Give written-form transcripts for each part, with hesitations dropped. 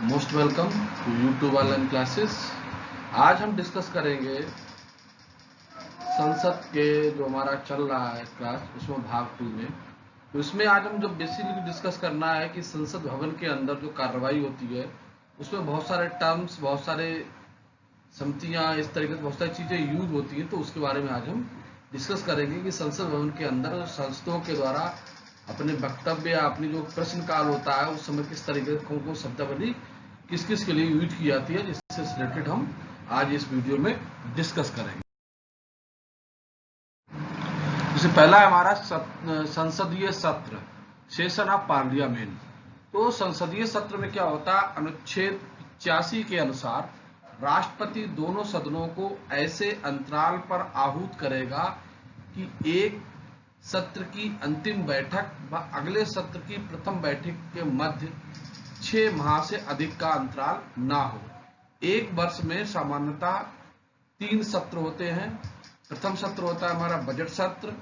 Most welcome to YouTube online classes. आज हम discuss करेंगे संसद के जो हमारा चल रहा है क्लास, उसमें भाग 2 में। तो इसमें आज हम जो बेसिकली डिस्कस करना है कि संसद भवन के अंदर जो कार्रवाई होती है उसमें बहुत सारे टर्म्स, बहुत सारे समितियां, इस तरीके से बहुत सारी चीजें यूज होती हैं। तो उसके बारे में आज हम डिस्कस करेंगे कि संसद भवन के अंदर सांसदों के द्वारा अपने वक्तव्य या अपनी जो प्रश्न काल होता है उस समय किस तरीके से कौन कौन शब्दावली किस किस के लिए यूज की जाती है, जिससे रिलेटेड हम आज इस वीडियो में डिस्कस करेंगे। जैसे पहला है हमारा संसदीय सत्र, सेशन ऑफ पार्लियामेंट। तो संसदीय सत्र में क्या होता है, अनुच्छेद 85 के अनुसार राष्ट्रपति दोनों सदनों को ऐसे अंतराल पर आहूत करेगा कि एक सत्र की अंतिम बैठक व अगले सत्र की प्रथम बैठक के मध्य 6 माह से अधिक का अंतराल ना हो। एक वर्ष में सामान्यतः 3 सत्र होते हैं। प्रथम सत्र होता है हमारा बजट सत्र,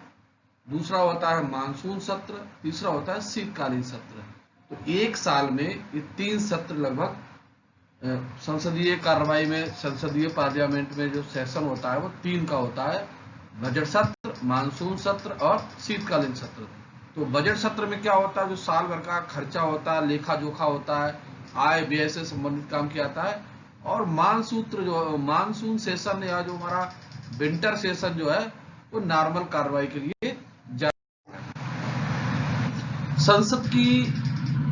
दूसरा होता है मानसून सत्र, तीसरा होता है शीतकालीन सत्र। तो एक साल में ये 3 सत्र लगभग संसदीय कार्रवाई में, संसदीय पार्लियामेंट में जो सेशन होता है वो 3 का होता है, बजट सत्र, मानसून सत्र और शीतकालीन सत्र। तो बजट सत्र में क्या होता है, जो साल भर का खर्चा होता है, लेखा जोखा होता है, आय व्यय से संबंधित काम किया जाता है। और मानसून सेशन या जो हमारा विंटर सेशन जो है वो नॉर्मल कार्रवाई के लिए संसद की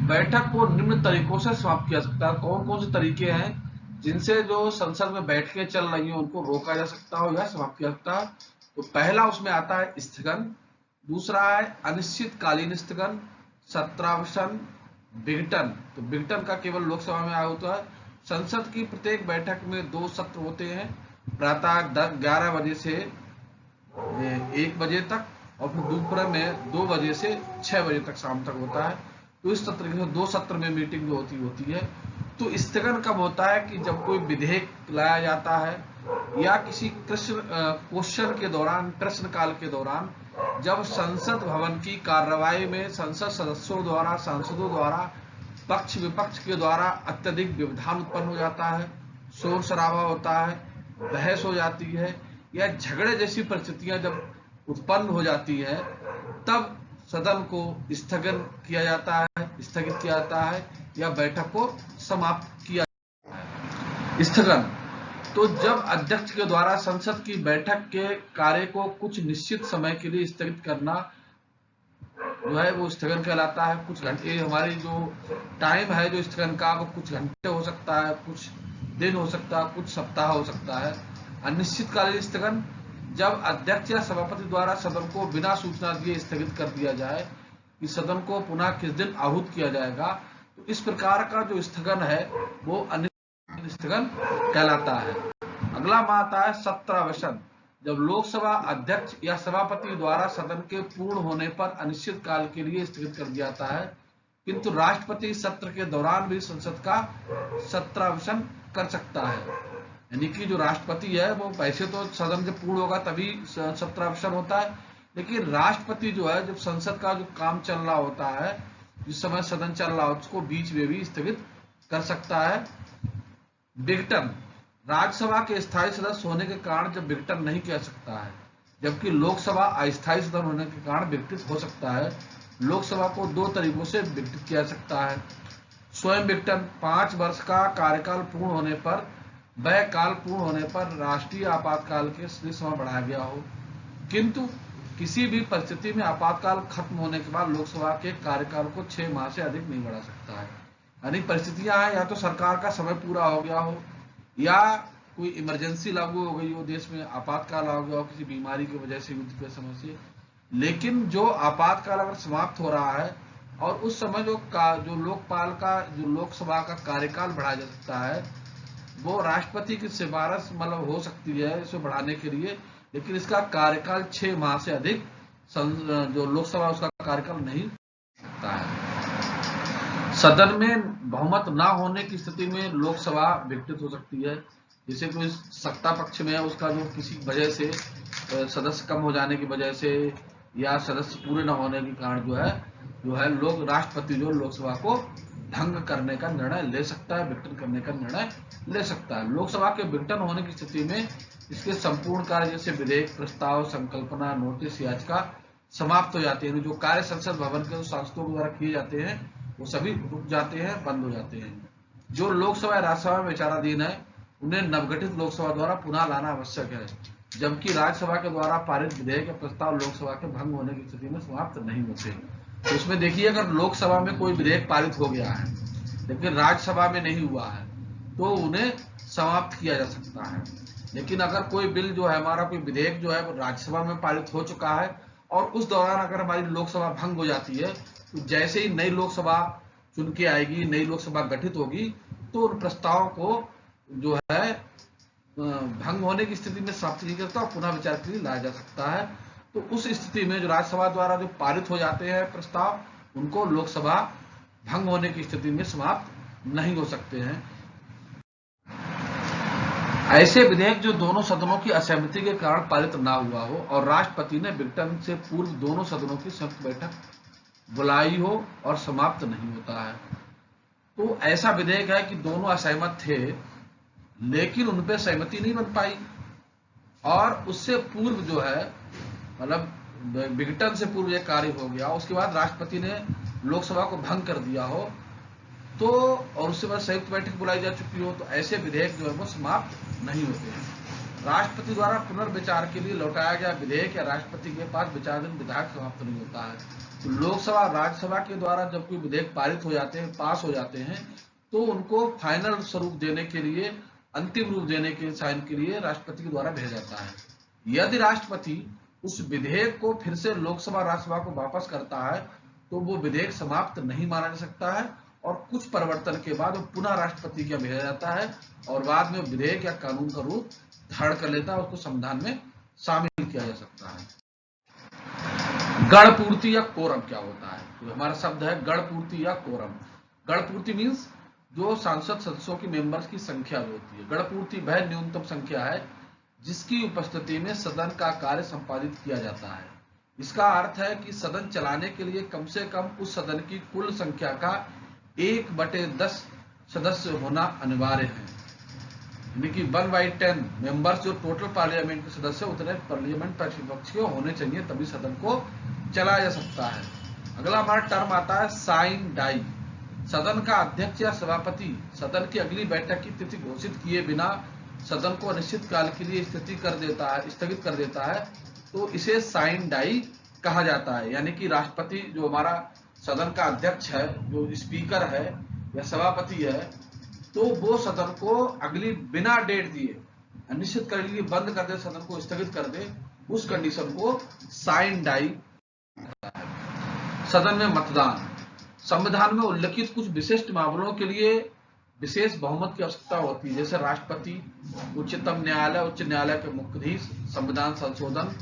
बैठक को निम्न तरीकों से समाप्त किया सकता है। कौन कौन से तरीके हैं जिनसे जो संसद में बैठकें चल रही हैं उनको रोका जा सकता हो या समाप्त किया सकता है। तो पहला उसमें आता है स्थगन, दूसरा है अनिश्चितकालीन स्थगन, सत्रावसान, विघटन। तो विघटन का केवल लोकसभा में आया होता है। संसद की प्रत्येक बैठक में 2 सत्र होते हैं, प्रातः 11 बजे से 1 बजे तक और फिर दोपहर में 2 बजे से 6 बजे तक शाम तक होता है। तो इस सत्र के 2 सत्र में मीटिंग जो होती है। तो स्थगन कब होता है कि जब कोई विधेयक लाया जाता है या किसी क्वेश्चन के दौरान, प्रश्न काल के दौरान, जब संसद भवन की कार्रवाई में संसद सदस्यों द्वारा, सांसदों द्वारा, पक्ष विपक्ष के द्वारा अत्यधिक व्यवधान उत्पन्न हो जाता है, शोर शराबा होता है, बहस हो जाती है या झगड़े जैसी परिस्थितियां जब उत्पन्न हो जाती है, तब सदन को स्थगित किया जाता है या बैठक को समाप्त किया जाता है। स्थगन तो जब अध्यक्ष के द्वारा संसद की बैठक के कार्य को कुछ निश्चित समय के लिए स्थगित करना जो है वो स्थगन कहलाता है। कुछ घंटे, हमारी जो टाइम है जो स्थगन का, वो कुछ घंटे हो सकता है, कुछ दिन हो सकता है, कुछ सप्ताह हो सकता है। अनिश्चितकालीन स्थगन जब अध्यक्ष या सभापति द्वारा सदन को बिना सूचना दिए स्थगित कर दिया जाए कि सदन को पुनः किस दिन आहूत किया जाएगा। तो इस प्रकार का जो स्थगन है वो अनिश्चितकालीन स्थगन कहलाता है। अगला आता है सत्रावसान, जब लोकसभा अध्यक्ष या सभापति द्वारा सदन के पूर्ण होने पर अनिश्चित काल के लिए स्थगित कर दिया जाता है, किंतु राष्ट्रपति सत्र के दौरान भी संसद का सत्रावसान कर सकता है। यानी कि जो राष्ट्रपति है वो वैसे तो सदन जब पूर्ण होगा तभी सत्रावसान होता है, लेकिन राष्ट्रपति जो है जब संसद का जो काम चल रहा होता है, जिस समय सदन चल रहा हो, उसको बीच में भी स्थगित कर सकता है। विघटन, राज्यसभा के स्थायी सदस्य होने के कारण जब विघटन नहीं किया सकता है, जबकि लोकसभा अस्थायी सदन होने के कारण विघटित हो सकता है। लोकसभा को 2 तरीकों से विघटित किया सकता है। स्वयं विघटन, 5 वर्ष का कार्यकाल पूर्ण होने पर, वह काल पूर्ण होने पर राष्ट्रीय आपातकाल के समय बढ़ाया गया हो, किंतु किसी भी परिस्थिति में आपातकाल खत्म होने के बाद लोकसभा के कार्यकाल को 6 माह से अधिक नहीं बढ़ा सकता है। अनेक परिस्थितियां हैं, या तो सरकार का समय पूरा हो गया हो, या कोई इमरजेंसी लागू हो गई हो, देश में आपातकाल आ गया हो किसी बीमारी की वजह से, युद्ध के समय से। लेकिन जो आपातकाल अगर समाप्त हो रहा है और उस समय जो लोकसभा का कार्यकाल बढ़ाया जा सकता है, वो राष्ट्रपति की सिफारिश मतलब हो सकती है इसे बढ़ाने के लिए, लेकिन इसका कार्यकाल 6 माह से अधिक जो लोकसभा उसका कार्यकाल नहीं सकता है। सदन में बहुमत ना होने की स्थिति में लोकसभा विघटित हो सकती है। जैसे कोई सत्ता पक्ष में है, उसका जो किसी वजह से सदस्य कम हो जाने की वजह से या सदस्य पूरे न होने के कारण जो है जो है राष्ट्रपति जो लोकसभा को भंग करने का निर्णय ले सकता है, विघटन करने का निर्णय ले सकता है। लोकसभा के विघटन होने की स्थिति में इसके संपूर्ण कार्य जैसे विधेयक, प्रस्ताव, संकल्पना, नोटिस, याचिका समाप्त हो जाते हैं। जो कार्य संसद भवन के सांसदों द्वारा किए जाते हैं वो सभी रुक जाते हैं, बंद हो जाते हैं। जो लोकसभा या राज्यसभा में विचाराधीन है उन्हें नवगठित लोकसभा द्वारा पुनः लाना आवश्यक है, जबकि राज्यसभा के द्वारा पारित विधेयक या प्रस्ताव लोकसभा के भंग होने की स्थिति में समाप्त नहीं होते। तो उसमें देखिए, अगर लोकसभा में कोई विधेयक पारित हो गया है लेकिन राज्यसभा में नहीं हुआ है तो उन्हें समाप्त किया जा सकता है। लेकिन अगर कोई बिल जो है, हमारा कोई विधेयक जो है वो राज्यसभा में पारित हो चुका है और उस दौरान अगर हमारी लोकसभा भंग हो जाती है तो जैसे ही नई लोकसभा चुन के आएगी, नई लोकसभा गठित होगी, तो उन प्रस्तावों को जो है भंग होने की स्थिति में समाप्त नहीं करता और पुनः विचार के लिए लाया जा सकता है। तो उस स्थिति में जो राज्यसभा द्वारा जो पारित हो जाते हैं प्रस्ताव, उनको लोकसभा भंग होने की स्थिति में समाप्त नहीं हो सकते हैं। ऐसे विधेयक जो दोनों सदनों की असहमति के कारण पारित ना हुआ हो और राष्ट्रपति ने विघटन से पूर्व दोनों सदनों की संयुक्त बैठक बुलाई हो और समाप्त नहीं होता है। तो ऐसा विधेयक है कि दोनों असहमत थे लेकिन उन पर सहमति नहीं बन पाई और उससे पूर्व जो है, मतलब विघटन से पूर्व यह कार्य हो गया, उसके बाद राष्ट्रपति ने लोकसभा को भंग कर दिया हो तो, और उसके बाद संयुक्त बैठक बुलाई जा चुकी हो, तो ऐसे विधेयक जो है वो समाप्त नहीं होते हैं। राष्ट्रपति द्वारा पुनर्विचार के लिए लौटाया गया विधेयक या राष्ट्रपति के पास विचाराधीन विधेयक समाप्त नहीं होता है। तो लोकसभा राज्यसभा के द्वारा जब कोई विधेयक पारित हो जाते हैं, पास हो जाते हैं, तो उनको फाइनल स्वरूप देने के लिए, अंतिम रूप देने के साइन के लिए राष्ट्रपति के द्वारा भेजा जाता है। यदि राष्ट्रपति उस विधेयक को फिर से लोकसभा राज्यसभा को वापस करता है तो वो विधेयक समाप्त नहीं माना जा सकता है और कुछ परिवर्तन के बाद वो पुनः राष्ट्रपति के भेजा जाता है और बाद में विधेयक या कानून का रूप धारण कर लेता है, उसको संविधान में शामिल किया जा सकता है। गणपूर्ति या कोरम क्या होता है? तो हमारा शब्द है गणपूर्ति या कोरम। गणपूर्ति मीन्स जो सांसद सदस्यों की मेंबर्स की संख्या जो होती है। गणपूर्ति वह न्यूनतम संख्या है जिसकी उपस्थिति में सदन का कार्य संपादित किया जाता है। इसका अर्थ है कि सदन चलाने के लिए कम से कम उस सदन की कुल संख्या का 1/10 सदस्य होना अनिवार्य है, यानी कि 1/10 मेंबर्स जो टोटल पार्लियामेंट के सदस्य उतने पार्लियामेंट पक्ष के होने चाहिए, तभी सदन को चलाया जा सकता है। अगला हमारा टर्म आता है साइन डाई। सदन का अध्यक्ष या सभापति सदन की अगली बैठक की तिथि घोषित किए बिना सदन को अनिश्चित काल के लिए स्थगित कर देता है, तो इसे साइन डाई कहा जाता है। यानी कि राष्ट्रपति जो हमारा सदन का अध्यक्ष है, जो स्पीकर है या सभापति है, तो वो सदन को अगली बिना डेट दिए अनिश्चित काल के लिए बंद कर दे, सदन को स्थगित कर दे, उस कंडीशन को साइन डाई कहता है। सदन में मतदान। संविधान में उल्लिखित कुछ विशिष्ट मामलों के लिए विशेष बहुमत की आवश्यकता होती है, जैसे राष्ट्रपति, उच्चतम न्यायालय, उच्च न्यायालय के मुख्याधीश, संविधान संशोधन,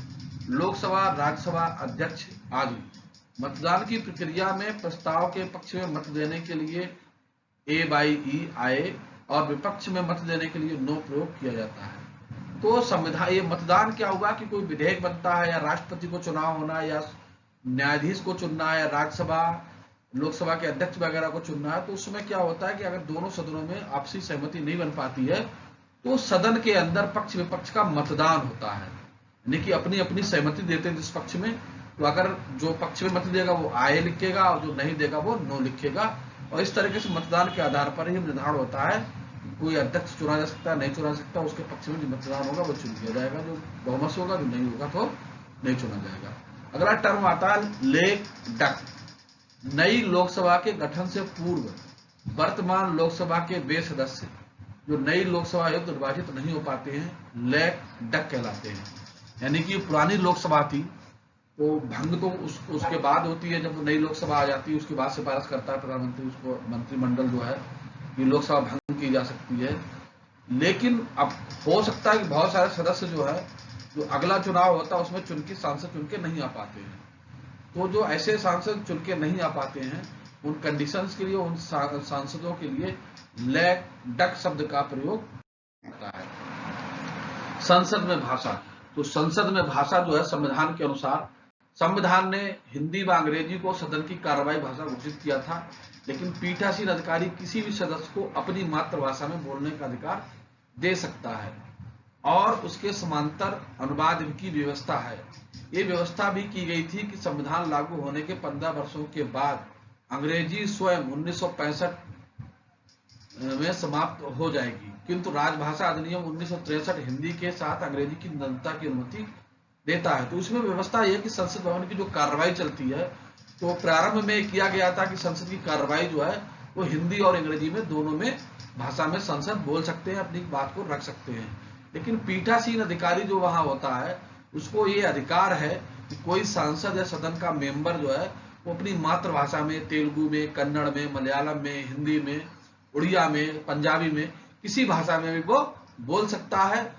लोकसभा राज्यसभा अध्यक्ष आदि। मतदान की प्रक्रिया में प्रस्ताव के पक्ष में मत देने के लिए A/E आए और विपक्ष में मत देने के लिए नो प्रयोग किया जाता है। तो संविधान, ये मतदान क्या हुआ कि कोई विधेयक बनता है या राष्ट्रपति को चुनाव होना है या न्यायाधीश को चुनना है या राज्यसभा लोकसभा के अध्यक्ष वगैरह को चुनना है, तो उसमें क्या होता है कि अगर दोनों सदनों में आपसी सहमति नहीं बन पाती है तो सदन के अंदर पक्ष विपक्ष का मतदान होता है, यानी कि अपनी अपनी सहमति देते हैं जिस पक्ष में। तो अगर जो पक्ष में मत देगा वो आए लिखेगा और जो नहीं देगा वो नो लिखेगा, और इस तरीके से मतदान के आधार पर ही निर्धारण होता है कोई अध्यक्ष चुना जा सकता है, नहीं चुना सकता, उसके पक्ष में जो मतदान होगा वो चुन लिया जाएगा, जो बहुमत होगा, जो नहीं होगा तो नहीं चुना जाएगा। अगला टर्म आता है लेक डक। नई लोकसभा के गठन से पूर्व वर्तमान लोकसभा के वे सदस्य जो नई लोकसभा युक्त निर्वाचित नहीं हो पाते हैं लेक डक कहलाते हैं। यानी कि पुरानी लोकसभा थी तो भंग तो उसके बाद होती है, जब नई लोकसभा आ जाती है उसके बाद सिफारिश करता है प्रधानमंत्री, उसको मंत्रिमंडल जो है कि लोकसभा भंग की जा सकती है। लेकिन अब हो सकता है कि बहुत सारे सदस्य जो है, जो अगला चुनाव होता है उसमें सांसद चुन के नहीं आ पाते हैं, तो जो ऐसे सांसद चुन के नहीं आ पाते हैं उन कंडीशंस के लिए, उन सांसदों के लिए लेक डक शब्द का प्रयोग होता है। संसद में भाषा। तो संसद में भाषा जो है संविधान के अनुसार संविधान ने हिंदी व अंग्रेजी को सदन की कार्रवाई भाषा घोषित किया था, लेकिन पीठासीन अधिकारी किसी भी सदस्य को अपनी मातृभाषा में बोलने का अधिकार दे सकता है और उसके समांतर अनुवाद की व्यवस्था है। ये व्यवस्था भी की गई थी कि संविधान लागू होने के 15 वर्षों के बाद अंग्रेजी स्वयं 1965 में समाप्त हो जाएगी, किंतु राजभाषा अधिनियम 1963 हिंदी के साथ अंग्रेजी की निरंतरता की अनुमति देता है। तो इसमें व्यवस्था यह है कि संसद भवन की जो कार्रवाई चलती है, तो प्रारंभ में किया गया था कि संसद की कार्रवाई जो है वो हिंदी और अंग्रेजी में दोनों में भाषा में संसद बोल सकते हैं, अपनी बात को रख सकते हैं। लेकिन पीठासीन अधिकारी जो वहां होता है उसको ये अधिकार है कि कोई सांसद या सदन का मेंबर जो है वो अपनी मातृभाषा में, तेलुगु में, कन्नड़ में, मलयालम में, हिंदी में, उड़िया में, पंजाबी में, किसी भाषा में भी वो बोल सकता है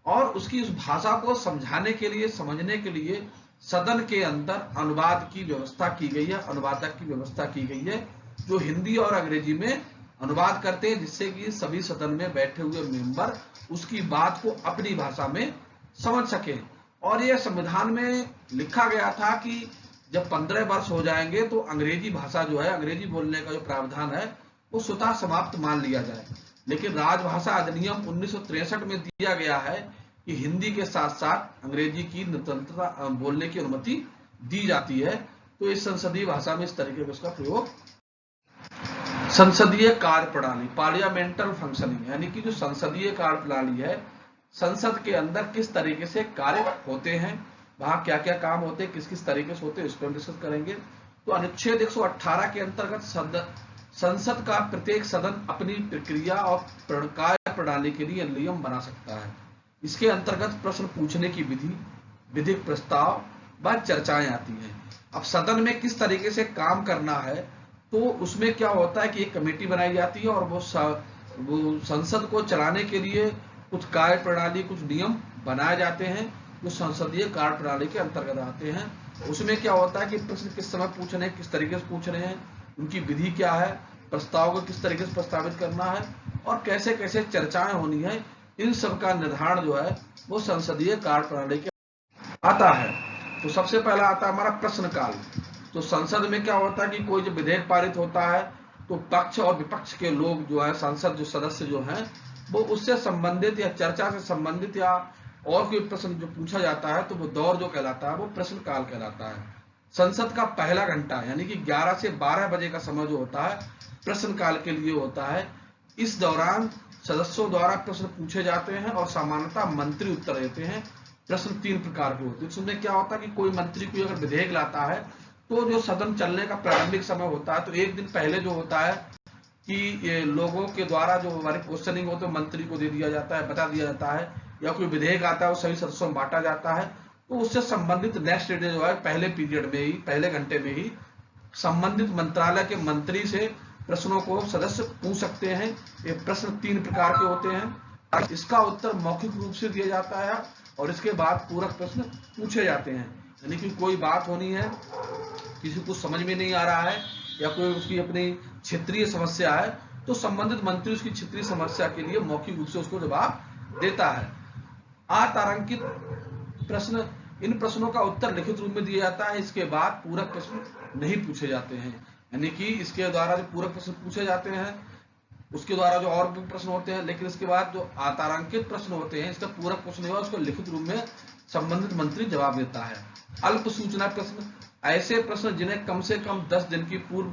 और उसकी उस भाषा को समझाने के लिए, समझने के लिए सदन के अंदर अनुवाद की व्यवस्था की गई है, अनुवादक की व्यवस्था की गई है जो हिंदी और अंग्रेजी में अनुवाद करते हैं, जिससे कि सभी सदन में बैठे हुए मेंबर उसकी बात को अपनी भाषा में समझ सके। और यह संविधान में लिखा गया था कि जब 15 वर्ष हो जाएंगे तो अंग्रेजी भाषा जो है, अंग्रेजी बोलने का जो प्रावधान है वो स्वतः समाप्त मान लिया जाए। लेकिन राजभाषा अधिनियम 1963 में दिया गया है कि हिंदी के साथ साथ अंग्रेजी की निरंतरता बोलने की अनुमति दी जाती है। तो इस संसदीय भाषा में इस तरीके का उसका प्रयोग। संसदीय कार्य प्रणाली, पार्लियामेंटल फंक्शनिंग, यानी कि जो संसदीय कार्य प्रणाली है, संसद के अंदर किस तरीके से कार्य होते हैं, वहां क्या क्या काम होते हैं, किस किस तरीके से होते हैं, इस पर डिस्कस करेंगे। तो अनुच्छेद 118 के अंतर्गत संसद का प्रत्येक सदन अपनी प्रक्रिया और कार्य प्रणाली के लिए नियम बना सकता है। इसके अंतर्गत प्रश्न पूछने की विधि, विधिक प्रस्ताव व चर्चाएं आती हैं। अब सदन में किस तरीके से काम करना है, तो उसमें क्या होता है कि एक कमेटी बनाई जाती है और वो संसद को चलाने के लिए कुछ कार्य प्रणाली, कुछ नियम बनाए जाते हैं जो संसदीय कार्य प्रणाली के अंतर्गत आते हैं। उसमें क्या होता है कि प्रश्न किस समय पूछने हैं, किस तरीके से पूछ रहे हैं, उनकी विधि क्या है, प्रस्ताव को किस तरीके से प्रस्तावित करना है और कैसे कैसे चर्चाएं होनी है, इन सब का निर्धारण जो है वो संसदीय कार्य प्रणाली के आता है। तो सबसे पहला आता है हमारा प्रश्नकाल। तो संसद में क्या होता है कि कोई जो विधेयक पारित होता है तो पक्ष और विपक्ष के लोग जो है, संसद जो सदस्य जो हैं, वो उससे संबंधित या चर्चा से संबंधित या और कोई प्रश्न जो पूछा जाता है तो वो दौर जो कहलाता है वो प्रश्नकाल कहलाता है। संसद का पहला घंटा यानी कि 11 से 12 बजे का समय जो होता है प्रश्नकाल के लिए होता है। इस दौरान सदस्यों द्वारा प्रश्न पूछे जाते हैं और सामान्यतः मंत्री उत्तर देते हैं। प्रश्न 3 प्रकार के होते हैं। इसमें क्या होता है कि कोई मंत्री कोई अगर विधेयक लाता है तो जो सदन चलने का प्रारंभिक समय होता है तो एक दिन पहले जो होता है कि ये लोगों के द्वारा जो हमारे क्वेश्चनिंग होते हैं मंत्री को दे दिया जाता है, बता दिया जाता है, या कोई विधेयक आता है वो सभी सदस्यों में बांटा जाता है। तो उससे संबंधित नेक्स्ट डे जो है पहले पीरियड में ही, पहले घंटे में ही संबंधित मंत्रालय के मंत्री से प्रश्नों को सदस्य पूछ सकते हैं। ये प्रश्न 3 प्रकार के होते हैं। इसका उत्तर मौखिक रूप से दिया जाता है और इसके बाद पूरक प्रश्न पूछे जाते हैं। यानी कि कोई बात होनी है, किसी को समझ में नहीं आ रहा है या कोई उसकी अपनी क्षेत्रीय समस्या है तो संबंधित मंत्री उसकी क्षेत्रीय समस्या के लिए मौखिक रूप से उसको जवाब देता है। अतारांकित प्रश्न, इन प्रश्नों का उत्तर लिखित रूप में दिया जाता है। इसके बाद पूरक प्रश्न नहीं पूछे जाते हैं। यानी कि इसके द्वारा जो पूरक प्रश्न पूछे जाते हैं उसके द्वारा जो और भी प्रश्न होते हैं, लेकिन इसके बाद जो अतारांकित प्रश्न होते हैं इसका पूरक प्रश्न हुआ उसको लिखित रूप में संबंधित मंत्री जवाब देता है। अल्प सूचना प्रश्न, ऐसे प्रश्न जिन्हें कम से कम 10 दिन की पूर्व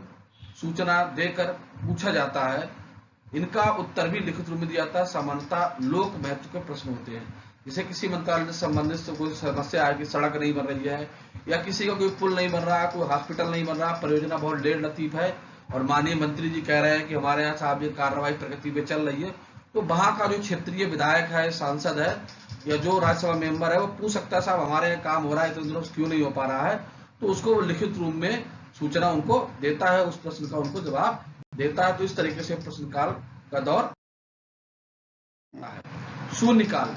सूचना देकर पूछा जाता है, इनका उत्तर भी लिखित रूप में दिया जाता है। सामान्यतः लोक महत्व के प्रश्न होते हैं। जैसे किसी मंत्रालय से संबंधित कोई समस्या है कि सड़क नहीं बन रही है या किसी का कोई पुल नहीं बन रहा, कोई हॉस्पिटल नहीं बन रहा, परियोजना बहुत डेढ़ लतीफ है और माननीय मंत्री जी कह रहे हैं कि हमारे यहाँ साहब ये कार्रवाई प्रगति पे चल रही है, तो वहां का जो क्षेत्रीय विधायक है, सांसद है या जो राज्यसभा मेंबर है वो पूछ सकता है साहब हमारे यहाँ काम हो रहा है तो दिनों क्यों नहीं हो पा रहा है, तो उसको लिखित रूप में सूचना उनको देता है, उस प्रश्न का उनको जवाब देता है। तो इस तरीके से प्रश्नकाल का दौर है। शून्यकाल,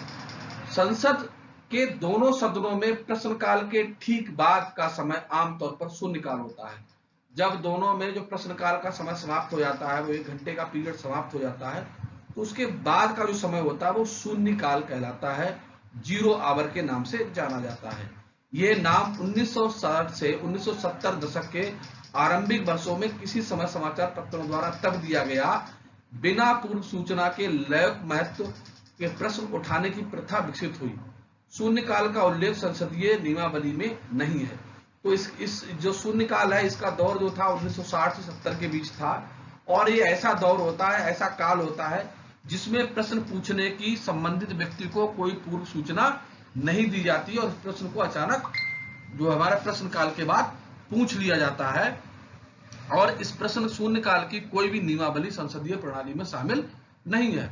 संसद के दोनों सदनों में प्रश्नकाल के ठीक बाद का समय आमतौर पर शून्यकाल होता है। जब दोनों में जो प्रश्नकाल का समय समाप्त हो जाता है, वो 1 घंटे का पीरियड समाप्त हो जाता है, तो उसके बाद का जो समय होता है वो शून्यकाल कहलाता है, 0 आवर के नाम से जाना जाता है। ये नाम 1960 से 1970 दशक के आरंभिक वर्षों में किसी समय समाचार पत्रों द्वारा तब दिया गया बिना पूर्व सूचना के लैंगिक महत्व के प्रश्न उठाने की प्रथा विकसित हुई। शून्यकाल का उल्लेख संसदीय नियमावली में नहीं है। तो इस जो शून्यकाल है, इसका दौर जो था 1960 से 70 के बीच था, और ये ऐसा दौर होता है, ऐसा काल होता है जिसमें प्रश्न पूछने की संबंधित व्यक्ति को कोई पूर्व सूचना नहीं दी जाती और प्रश्न को अचानक जो हमारे प्रश्न काल के बाद पूछ लिया जाता है। और इस प्रश्न शून्य काल की कोई भी नियमावली संसदीय प्रणाली में शामिल नहीं है।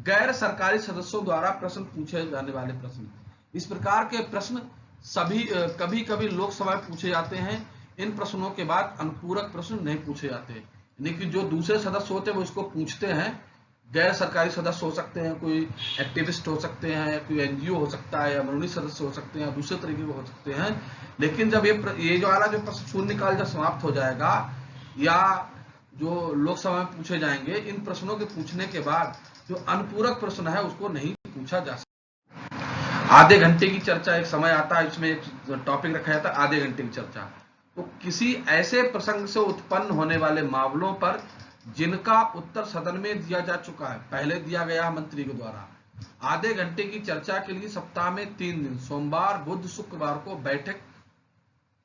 गैर सरकारी सदस्यों द्वारा प्रश्न पूछे जाने वाले प्रश्न, इस प्रकार के प्रश्न कभी कभी लोकसभा में पूछे जाते हैं। इन प्रश्नों के बाद अनुपूरक प्रश्न नहीं पूछे जाते, यानी कि जो दूसरे सदस्य होते हैं वो इसको पूछते हैं। गैर सरकारी सदस्य हो सकते हैं, कोई एक्टिविस्ट हो सकते हैं, कोई एनजीओ हो सकता है, या मनोनीत सदस्य हो सकते हैं, दूसरे तरीके के हो सकते हैं। लेकिन जब ये जो वाला जो प्रश्न शून्यकाल जब समाप्त हो जाएगा या जो लोकसभा में पूछे जाएंगे, इन प्रश्नों के पूछने के बाद जो अनुपूरक प्रश्न है उसको नहीं पूछा जा सकता। आधे घंटे की चर्चा एक समय आता है, इसमें एक टॉपिक रखा जाता है आधे घंटे की चर्चा। तो किसी ऐसे प्रसंग से उत्पन्न होने वाले मामलों पर जिनका उत्तर सदन में दिया जा चुका है, पहले दिया गया मंत्री के द्वारा, आधे घंटे की चर्चा के लिए सप्ताह में 3 दिन सोमवार, बुध, शुक्रवार को बैठक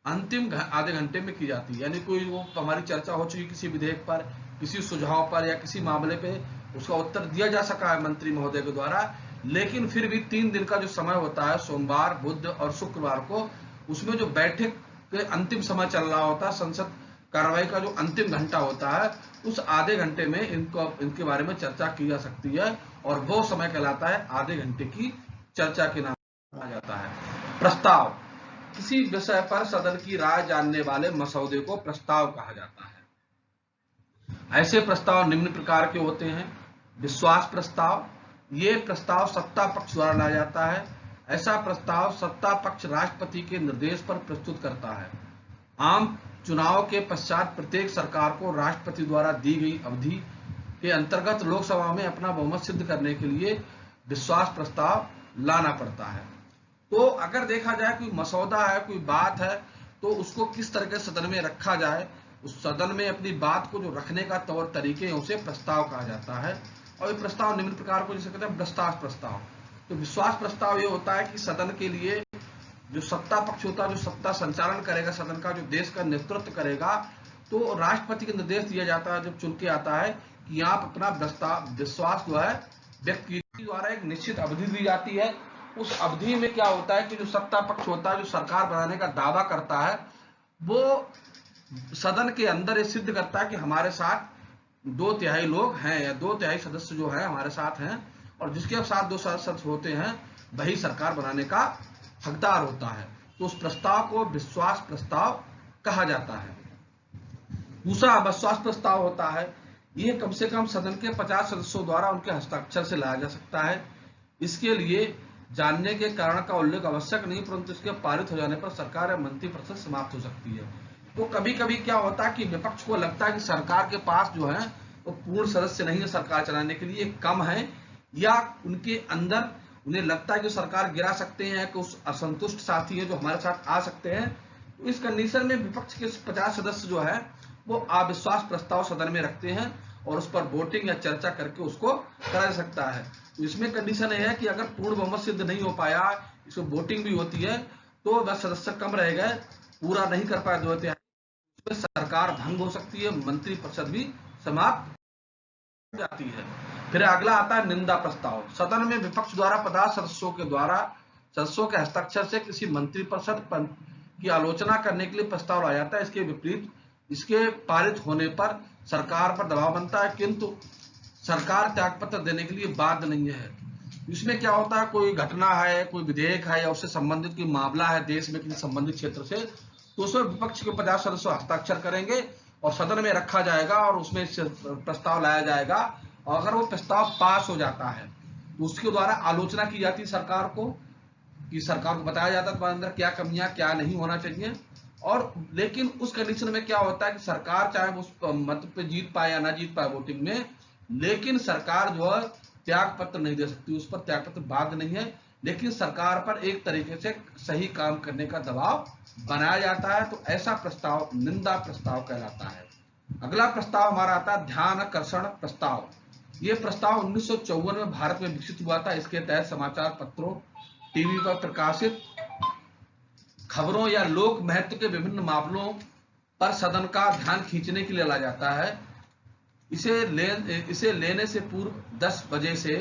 अंतिम आधे घंटे में की जाती है। यानी कोई वो हमारी चर्चा हो चुकी किसी विधेयक पर, किसी सुझाव पर या किसी मामले पे, उसका उत्तर दिया जा सका है मंत्री महोदय के द्वारा, लेकिन फिर भी 3 दिन का जो समय होता है सोमवार, बुध और शुक्रवार को, उसमें जो बैठक के अंतिम समय चल रहा होता है, संसद कार्रवाई का जो अंतिम घंटा होता है, उस आधे घंटे में इनके बारे में चर्चा की जा सकती है, और वो समय कहलाता है आधे घंटे की चर्चा के नाम कहा जाता है। प्रस्ताव, किसी विषय पर सदन की राय जानने वाले मसौदे को प्रस्ताव कहा जाता है। ऐसे प्रस्ताव निम्न प्रकार के होते हैं। विश्वास प्रस्ताव, ये प्रस्ताव सत्ता पक्ष द्वारा लाया जाता है। ऐसा प्रस्ताव सत्ता पक्ष राष्ट्रपति के निर्देश पर प्रस्तुत करता है। आम चुनाव के पश्चात प्रत्येक सरकार को राष्ट्रपति द्वारा दी गई अवधि के अंतर्गत लोकसभा में अपना बहुमत सिद्ध करने के लिए विश्वास प्रस्ताव लाना पड़ता है। तो अगर देखा जाए कोई मसौदा है, कोई बात है, तो उसको किस तरह के सदन में रखा जाए, उस सदन में अपनी बात को जो रखने का तौर तरीके हैं उसे प्रस्ताव कहा जाता है। और ये प्रस्ताव निम्न प्रकार को जैसे कहते हैं विश्वास प्रस्ताव। तो विश्वास प्रस्ताव ये होता है कि सदन के लिए जो सत्ता पक्ष होता है, जो सत्ता संचालन करेगा सदन का, जो देश का नेतृत्व करेगा, तो राष्ट्रपति का निर्देश दिया जाता है जब चुन के आता है कि आप अपना विश्वास जो है व्यक्ति द्वारा एक निश्चित अवधि दी जाती है। उस अवधि में क्या होता है कि जो सत्ता पक्ष होता है, जो सरकार बनाने का दावा करता है, वो सदन के अंदर ये सिद्ध करता है कि हमारे साथ 2/3 लोग हैं या 2/3 सदस्य जो है हमारे साथ हैं, और जिसके साथ 2 सदस्य होते हैं वही सरकार बनाने का हकदार होता है। तो उस प्रस्ताव को विश्वास प्रस्ताव कहा जाता है। दूसरा अविश्वास प्रस्ताव होता है, यह कम से कम सदन के 50 सदस्यों द्वारा उनके हस्ताक्षर से लाया जा सकता है। इसके लिए जानने के कारण का उल्लेख आवश्यक नहीं, परंतु इसके पारित हो जाने पर सरकार या मंत्रिपरिषद समाप्त हो सकती है। तो कभी कभी क्या होता है कि विपक्ष को लगता है कि सरकार के पास जो है वो पूर्ण सदस्य नहीं है सरकार चलाने के लिए, कम है, या उनके अंदर उन्हें लगता है कि सरकार गिरा सकते हैं, कि उस असंतुष्ट साथी है जो हमारे साथ आ सकते हैं। तो इस कंडीशन में विपक्ष के 50 सदस्य जो है वो अविश्वास प्रस्ताव सदन में रखते हैं और उस पर वोटिंग या चर्चा करके उसको करा जा सकता है। तो इसमें कंडीशन यह है कि अगर पूर्ण बहुमत सिद्ध नहीं हो पाया, इसमें वोटिंग भी होती है, तो वह सदस्य कम रह गए, पूरा नहीं कर पाए 2/3, सरकार भंग हो सकती है, मंत्रिपरिषद भी समाप्त हो जाती है। फिर अगला आता है निंदा प्रस्ताव। सदन में विपक्ष द्वारा 50 सदस्यों के हस्ताक्षर से किसी मंत्रिपरिषद की आलोचना करने के लिए प्रस्ताव लाया जाता है। इसके विपरीत इसके पारित होने पर सरकार पर दबाव बनता है, किंतु सरकार त्यागपत्र देने के लिए बाध्य नहीं है। इसमें क्या होता है, कोई घटना है, कोई विधेयक है या उससे संबंधित कोई मामला है देश में किसी संबंधित क्षेत्र से, तो उसमें विपक्ष के 50 सदस्य हस्ताक्षर करेंगे और सदन में रखा जाएगा और उसमें प्रस्ताव लाया जाएगा। और अगर वो प्रस्ताव पास हो जाता है तो उसके द्वारा आलोचना की जाती है सरकार को, कि सरकार को बताया जाता है तुम्हारे अंदर क्या कमियां, क्या नहीं होना चाहिए। और लेकिन उस कंडीशन में क्या होता है कि सरकार चाहे उस मत पे जीत पाए या ना जीत पाए वोटिंग में, लेकिन सरकार जो है त्याग पत्र नहीं दे सकती, उस पर त्याग पत्र बाध्य नहीं है, लेकिन सरकार पर एक तरीके से सही काम करने का दबाव बनाया जाता है, तो ऐसा प्रस्ताव निंदा प्रस्ताव कहलाता है। अगला प्रस्ताव हमारा आता है ध्यानाकर्षण प्रस्ताव। ये प्रस्ताव 1954 में भारत में विकसित हुआ था। इसके तहत समाचार पत्रों, टीवी पर प्रकाशित खबरों या लोक महत्व के विभिन्न मामलों पर सदन का ध्यान खींचने के लिए लाया जाता है। इसे लेने से पूर्व 10 बजे से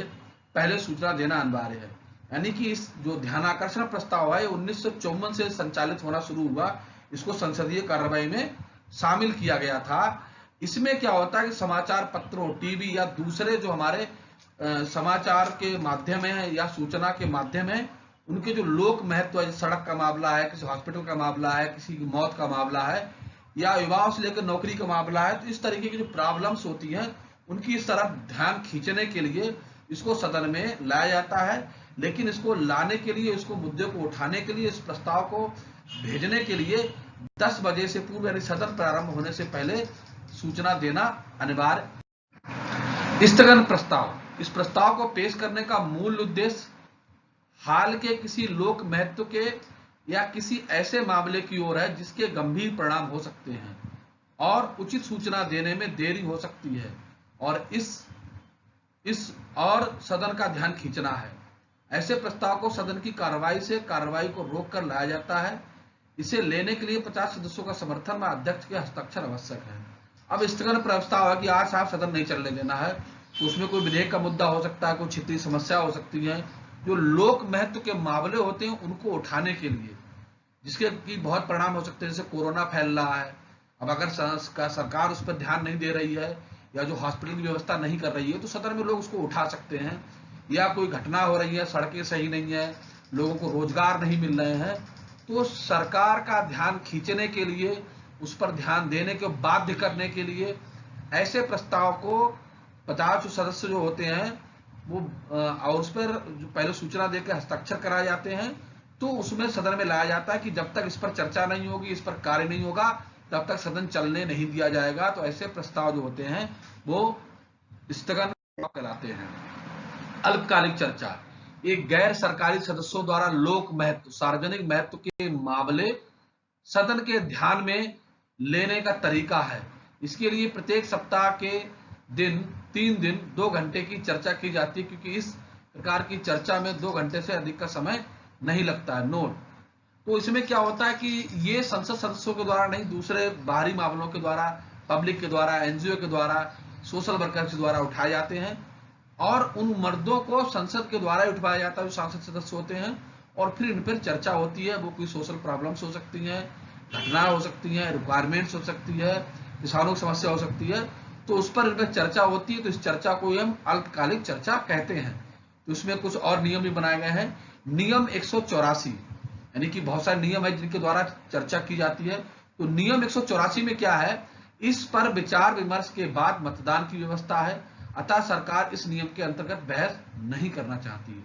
पहले सूचना देना अनिवार्य है। यानी कि इस जो ध्यानाकर्षण प्रस्ताव है 1954 से संचालित होना शुरू हुआ, इसको संसदीय कार्यवाही में शामिल किया गया था। इसमें क्या होता है कि समाचार पत्रों, टीवी या दूसरे जो हमारे समाचार के माध्यम है या सूचना के माध्यम है, उनके जो लोक महत्व है, सड़क का मामला है, किसी हॉस्पिटल का मामला है, किसी की मौत का मामला है, या युवाओं से लेकर नौकरी का मामला है, तो इस तरीके की जो प्रॉब्लम्स होती हैं उनकी इस तरफ ध्यान खींचने के लिए इसको सदन में लाया जाता है। लेकिन इसको लाने के लिए, इसको मुद्दे को उठाने के लिए, इस प्रस्ताव को भेजने के लिए 10 बजे से पूर्व यानी सदन प्रारंभ होने से पहले सूचना देना अनिवार्य। स्थगन प्रस्ताव, इस प्रस्ताव को पेश करने का मूल उद्देश्य हाल के किसी लोक महत्व के या किसी ऐसे मामले की ओर है जिसके गंभीर परिणाम हो सकते हैं और उचित सूचना देने में देरी हो सकती है, और और सदन का ध्यान खींचना है। ऐसे प्रस्ताव को सदन की कार्रवाई को रोककर लाया जाता है। इसे लेने के लिए 50 सदस्यों का समर्थन व अध्यक्ष के हस्ताक्षर आवश्यक है। अब स्थगन प्रस्ताव है कि आज साहब सदन नहीं चलने देना है, तो उसमें कोई विधेयक का मुद्दा हो सकता है, कोई क्षेत्रीय समस्या हो सकती है, जो लोक महत्व के मामले होते हैं उनको उठाने के लिए, जिसके की बहुत परिणाम हो सकते हैं। जैसे कोरोना फैल रहा है, अब अगर सरकार उस पर ध्यान नहीं दे रही है या जो हॉस्पिटल की व्यवस्था नहीं कर रही है, तो सदन में लोग उसको उठा सकते हैं। या कोई घटना हो रही है, सड़कें सही नहीं है, लोगों को रोजगार नहीं मिल रहे हैं, तो सरकार का ध्यान खींचने के लिए, उस पर ध्यान देने के बाध्य करने के लिए ऐसे प्रस्ताव को 50 सदस्य जो होते हैं वो और उस पर जो पहले सूचना देकर हस्ताक्षर कराए जाते हैं, तो उसमें सदन में लाया जाता है कि जब तक इस पर चर्चा नहीं होगी, इस पर कार्य नहीं होगा, तब तक सदन चलने नहीं दिया जाएगा। तो ऐसे प्रस्ताव जो होते हैं वो स्थगन कहलाते हैं। अल्पकालिक चर्चा, एक गैर सरकारी सदस्यों द्वारा लोक महत्व, सार्वजनिक महत्व के मामले सदन के ध्यान में लेने का तरीका है। इसके लिए प्रत्येक सप्ताह के दिन 3 दिन 2 घंटे की चर्चा की जाती है, क्योंकि इस प्रकार की चर्चा में 2 घंटे से अधिक का समय नहीं लगता है। नोट, तो इसमें क्या होता है कि ये संसद सदस्यों के द्वारा नहीं, दूसरे बाहरी मामलों के द्वारा, पब्लिक के द्वारा, एनजीओ के द्वारा, सोशल वर्कर के द्वारा उठाए जाते हैं, और उन मर्दों को संसद के द्वारा उठाया जाता है जो सांसद सदस्य होते हैं, और फिर इन पर चर्चा होती है। वो कोई सोशल प्रॉब्लम्स हो सकती हैं, घटना हो सकती है, रिक्वायरमेंट्स हो सकती है, किसानों की समस्या हो सकती है, तो उस पर इन पर चर्चा होती है। तो इस चर्चा को हम अल्पकालिक चर्चा कहते हैं। तो इसमें कुछ और नियम भी बनाए गए हैं। नियम 184, यानी कि बहुत सारे नियम है जिनके द्वारा चर्चा की जाती है। तो नियम 184 में क्या है, इस पर विचार विमर्श के बाद मतदान की व्यवस्था है, अतः सरकार इस नियम के अंतर्गत बहस नहीं करना चाहती है।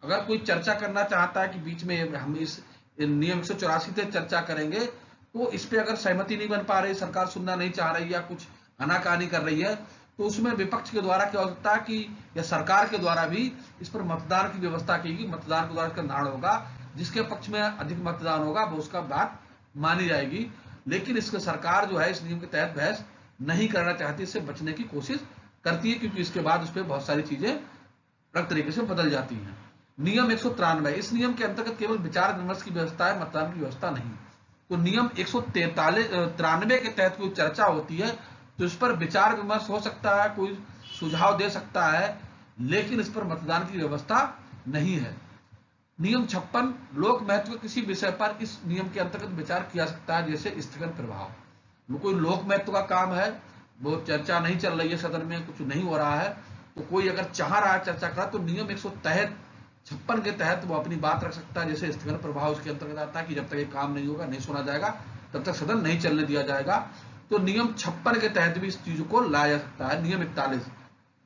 अगर कोई चर्चा करना चाहता है कि बीच में हम इस नियम 184 से चर्चा करेंगे, तो इस पे अगर सहमति नहीं बन पा रही, सरकार सुनना नहीं चाह रही या कुछ आनाकानी कर रही है, तो उसमें विपक्ष के द्वारा क्या हो सकता है कि या सरकार के द्वारा भी इस पर मतदान की व्यवस्था की, मतदान के द्वारा इसका निर्धारण होगा, जिसके पक्ष में अधिक मतदान होगा वो उसका बात मानी जाएगी। लेकिन इसके सरकार जो है इस नियम के तहत बहस नहीं करना चाहती, इससे बचने की कोशिश करती है, क्योंकि इसके बाद उस पर बहुत सारी चीजें अलग तरीके से बदल जाती हैं। नियम 193, इस नियम के अंतर्गत केवल विचार विमर्श की व्यवस्था है, मतदान की व्यवस्था नहीं। तो नियम 193 के तहत कोई चर्चा होती है तो इस पर विचार विमर्श हो सकता है, कोई सुझाव दे सकता है, लेकिन इस पर मतदान की व्यवस्था नहीं है। नियम 56, लोक महत्व के किसी विषय पर इस नियम के अंतर्गत विचार किया सकता है, जैसे स्थगन प्रभाव। वो कोई लोक महत्व का काम है, वो चर्चा नहीं चल रही है, सदन में कुछ नहीं हो रहा है, तो कोई अगर चाह रहा है चर्चा करा, तो नियम 156 के तहत वो अपनी बात रख सकता है। जैसे स्थगन प्रभाव उसके अंतर्गत आता है कि जब तक ये काम नहीं होगा, नहीं सुना जाएगा, तब तक सदन नहीं चलने दिया जाएगा। तो नियम 56 के तहत भी इस चीज को लाया जा सकता है। नियम 41,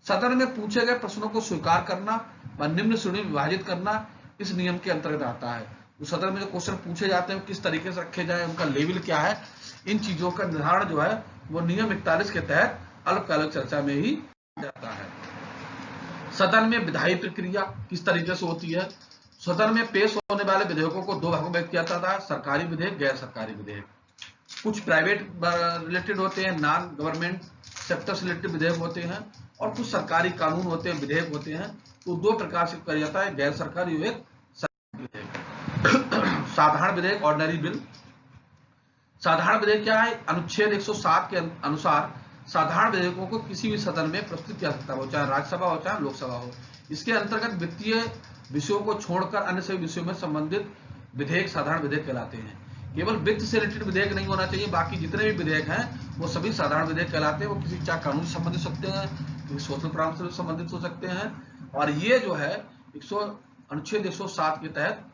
सदन में पूछे गए प्रश्नों को स्वीकार करना व निम्न श्रेणी में विभाजित करना इस नियम के अंतर्गत आता है। तो सदन में जो क्वेश्चन पूछे जाते हैं किस तरीके से रखे जाए, उनका लेवल क्या है, इन चीजों का निर्धारण जो है वो नियम 41 के तहत अल्पकालिक चर्चा में ही जाता है। सदन में विधायी प्रक्रिया किस तरीके से होती है, सदन में पेश होने वाले विधेयकों को दो भागों में किया जाता है, सरकारी विधेयक, गैर सरकारी विधेयक। कुछ प्राइवेट रिलेटेड होते हैं, नॉन गवर्नमेंट सेक्टर से रिलेटेड विधेयक होते हैं, और कुछ सरकारी कानून होते हैं, विधेयक होते हैं। तो दो प्रकार से किया जाता है, गैर सरकारी विधेयक, सरकारी विधेयक। साधारण विधेयक, ऑर्डिनरी बिल। साधारण विधेयक क्या है? अनुच्छेद 107 के अनुसार साधारण विधेयकों को किसी भी सदन में प्रस्तुत किया सकता हो, चाहे राज्यसभा हो चाहे लोकसभा हो। इसके अंतर्गत वित्तीय विषयों को छोड़कर अन्य सभी विषयों में संबंधित विधेयक साधारण विधेयक कहलाते हैं। केवल वित्त से रिलेटेड विधेयक नहीं होना चाहिए, बाकी जितने भी विधेयक हैं वो सभी साधारण विधेयक कहलाते हैं। वो किसी चाहे कानून से संबंधित सकते हैं, किसी सोशल प्रोग्राम से संबंधित हो सकते हैं, और ये जो है अनुच्छेद 107 के तहत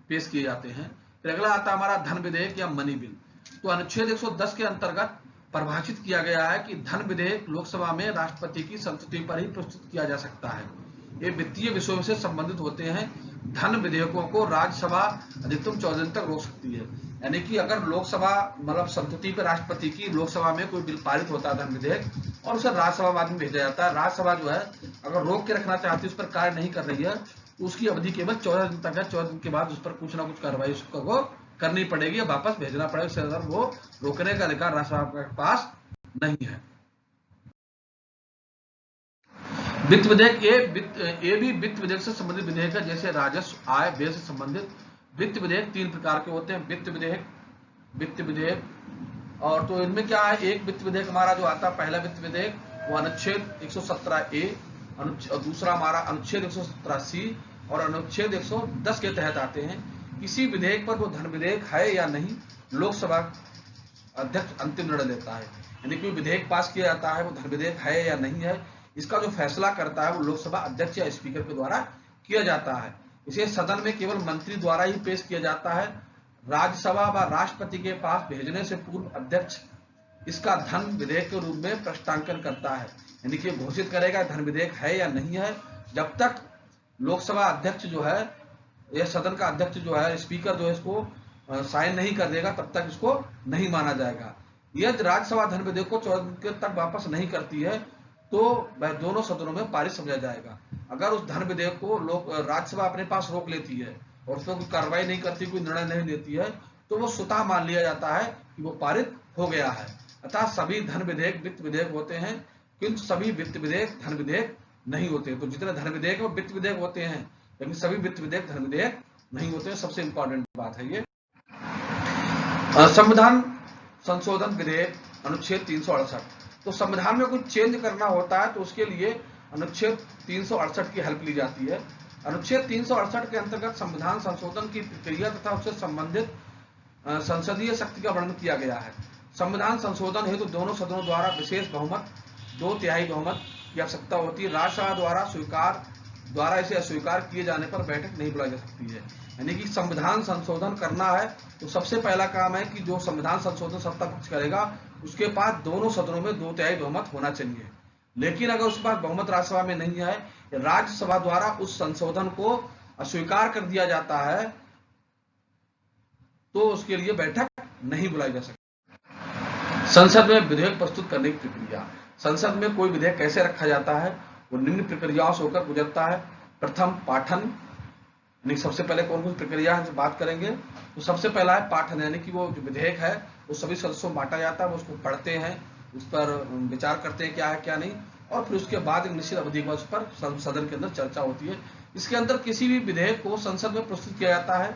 पेश किए जाते हैं। फिर अगला आता है हमारा धन विधेयक या मनी बिल। तो अनुच्छेद 110 के अंतर्गत परिभाषित किया गया है कि धन विधेयक लोकसभा में राष्ट्रपति की संस्तुति पर ही प्रस्तुत किया जा सकता है। ये वित्तीय विषयों से संबंधित होते हैं। धन विधेयकों को राज्यसभा अधिकतम 14 दिन तक रोक सकती है। यानी कि अगर लोकसभा मतलब संस्तुति पर राष्ट्रपति की, लोकसभा में कोई बिल पारित होता है धन विधेयक और उसे राज्यसभा बाद में भेजा जाता है, राज्यसभा जो है अगर रोक के रखना चाहती है, उस पर कार्य नहीं कर रही है, तो उसकी अवधि केवल 14 दिन तक है। 14 दिन के बाद उस पर कुछ ना कुछ कार्रवाई उसको करनी पड़ेगी या वापस भेजना पड़ेगा। इससे अगर वो रोकने का अधिकार राज्यसभा के पास नहीं है। वित्त विधेयक, ये भी वित्त विधेयक से संबंधित विधेयक है। जैसे राजस्व, आय, व्यय से संबंधित वित्त विधेयक 3 प्रकार के होते हैं। वित्त विधेयक और तो इनमें क्या है, एक वित्त विधेयक हमारा जो आता है, पहला वित्त विधेयक वो अनुच्छेद 117A, और दूसरा हमारा अनुच्छेद 117C और अनुच्छेद 110 के तहत आते हैं। किसी विधेयक पर वो धन विधेयक है या नहीं, लोकसभा अध्यक्ष अंतिम निर्णय लेता है। यानी कोई विधेयक पास किया जाता है, वो धन विधेयक है या नहीं है, इसका जो फैसला करता है वो लोकसभा अध्यक्ष या स्पीकर के द्वारा किया जाता है। इसे सदन में केवल मंत्री द्वारा ही पेश किया जाता है। राज्यसभा व राष्ट्रपति के पास भेजने से पूर्व अध्यक्ष इसका धन विधेयक के रूप में प्रश्नांकन करता है, यानी कि घोषित करेगा धन विधेयक है या नहीं है। जब तक लोकसभा अध्यक्ष जो है या सदन का अध्यक्ष जो है, स्पीकर जो है, इसको साइन नहीं कर देगा, तब तक इसको नहीं माना जाएगा। यदि राज्यसभा धन विधेयक को 14 दिन तक वापस नहीं करती है तो वह दोनों सदनों में पारित समझा जाएगा। अगर उस धन विधेयक को राज्यसभा अपने पास रोक लेती है और उस पर कोई कार्रवाई नहीं करती, कोई निर्णय नहीं लेती है, तो वो स्वतः मान लिया जाता है कि वो पारित हो गया है। अतः सभी धन विधेयक वित्त विधेयक होते हैं, किंतु सभी वित्त विधेयक धन विधेयक नहीं होते। तो जितने धन विधेयक वो वित्त विधेयक होते हैं, लेकिन सभी वित्त विधेयक धन विधेयक नहीं होते हैं। सबसे इंपॉर्टेंट बात है ये। संविधान संशोधन विधेयक अनुच्छेद 368। तो संविधान में कुछ चेंज करना होता है तो उसके लिए अनुच्छेद 368 की हेल्प ली जाती है। अनुच्छेद 368 के अंतर्गत संविधान संशोधन की प्रक्रिया तथा उससे संबंधित संसदीय शक्ति का वर्णन किया गया है। संविधान संशोधन हेतु दोनों सदनों द्वारा विशेष बहुमत 2/3 बहुमत की आवश्यकता होती है। राज्यसभा द्वारा इसे अस्वीकार किए जाने पर बैठक नहीं बुलाई जा सकती है। यानी कि संविधान संशोधन करना है तो सबसे पहला काम है कि जो संविधान संशोधन सत्ता पक्ष करेगा उसके पास दोनों सदनों में 2/3 बहुमत होना चाहिए। लेकिन अगर उसके पास बहुमत राज्यसभा में नहीं है, राज्यसभा द्वारा उस संशोधन को अस्वीकार कर दिया जाता है, तो उसके लिए बैठक नहीं बुलाई जा सकती। संसद में विधेयक प्रस्तुत करने की प्रक्रिया। संसद में कोई विधेयक कैसे रखा जाता है, वो निम्न प्रक्रियाओं से होकर गुजरता है। प्रथम पाठन, सबसे पहले कौन कौन प्रक्रिया है बात करेंगे। तो सबसे पहला है पाठन, यानी कि वो जो विधेयक है वो सभी सदस्यों में बांटा जाता है, वो उसको पढ़ते हैं, उस पर विचार करते हैं क्या है क्या नहीं, और फिर उसके बाद एक निश्चित अवधि के बाद उस पर सदन के अंदर चर्चा होती है। इसके अंदर किसी भी विधेयक को संसद में प्रस्तुत किया जाता है।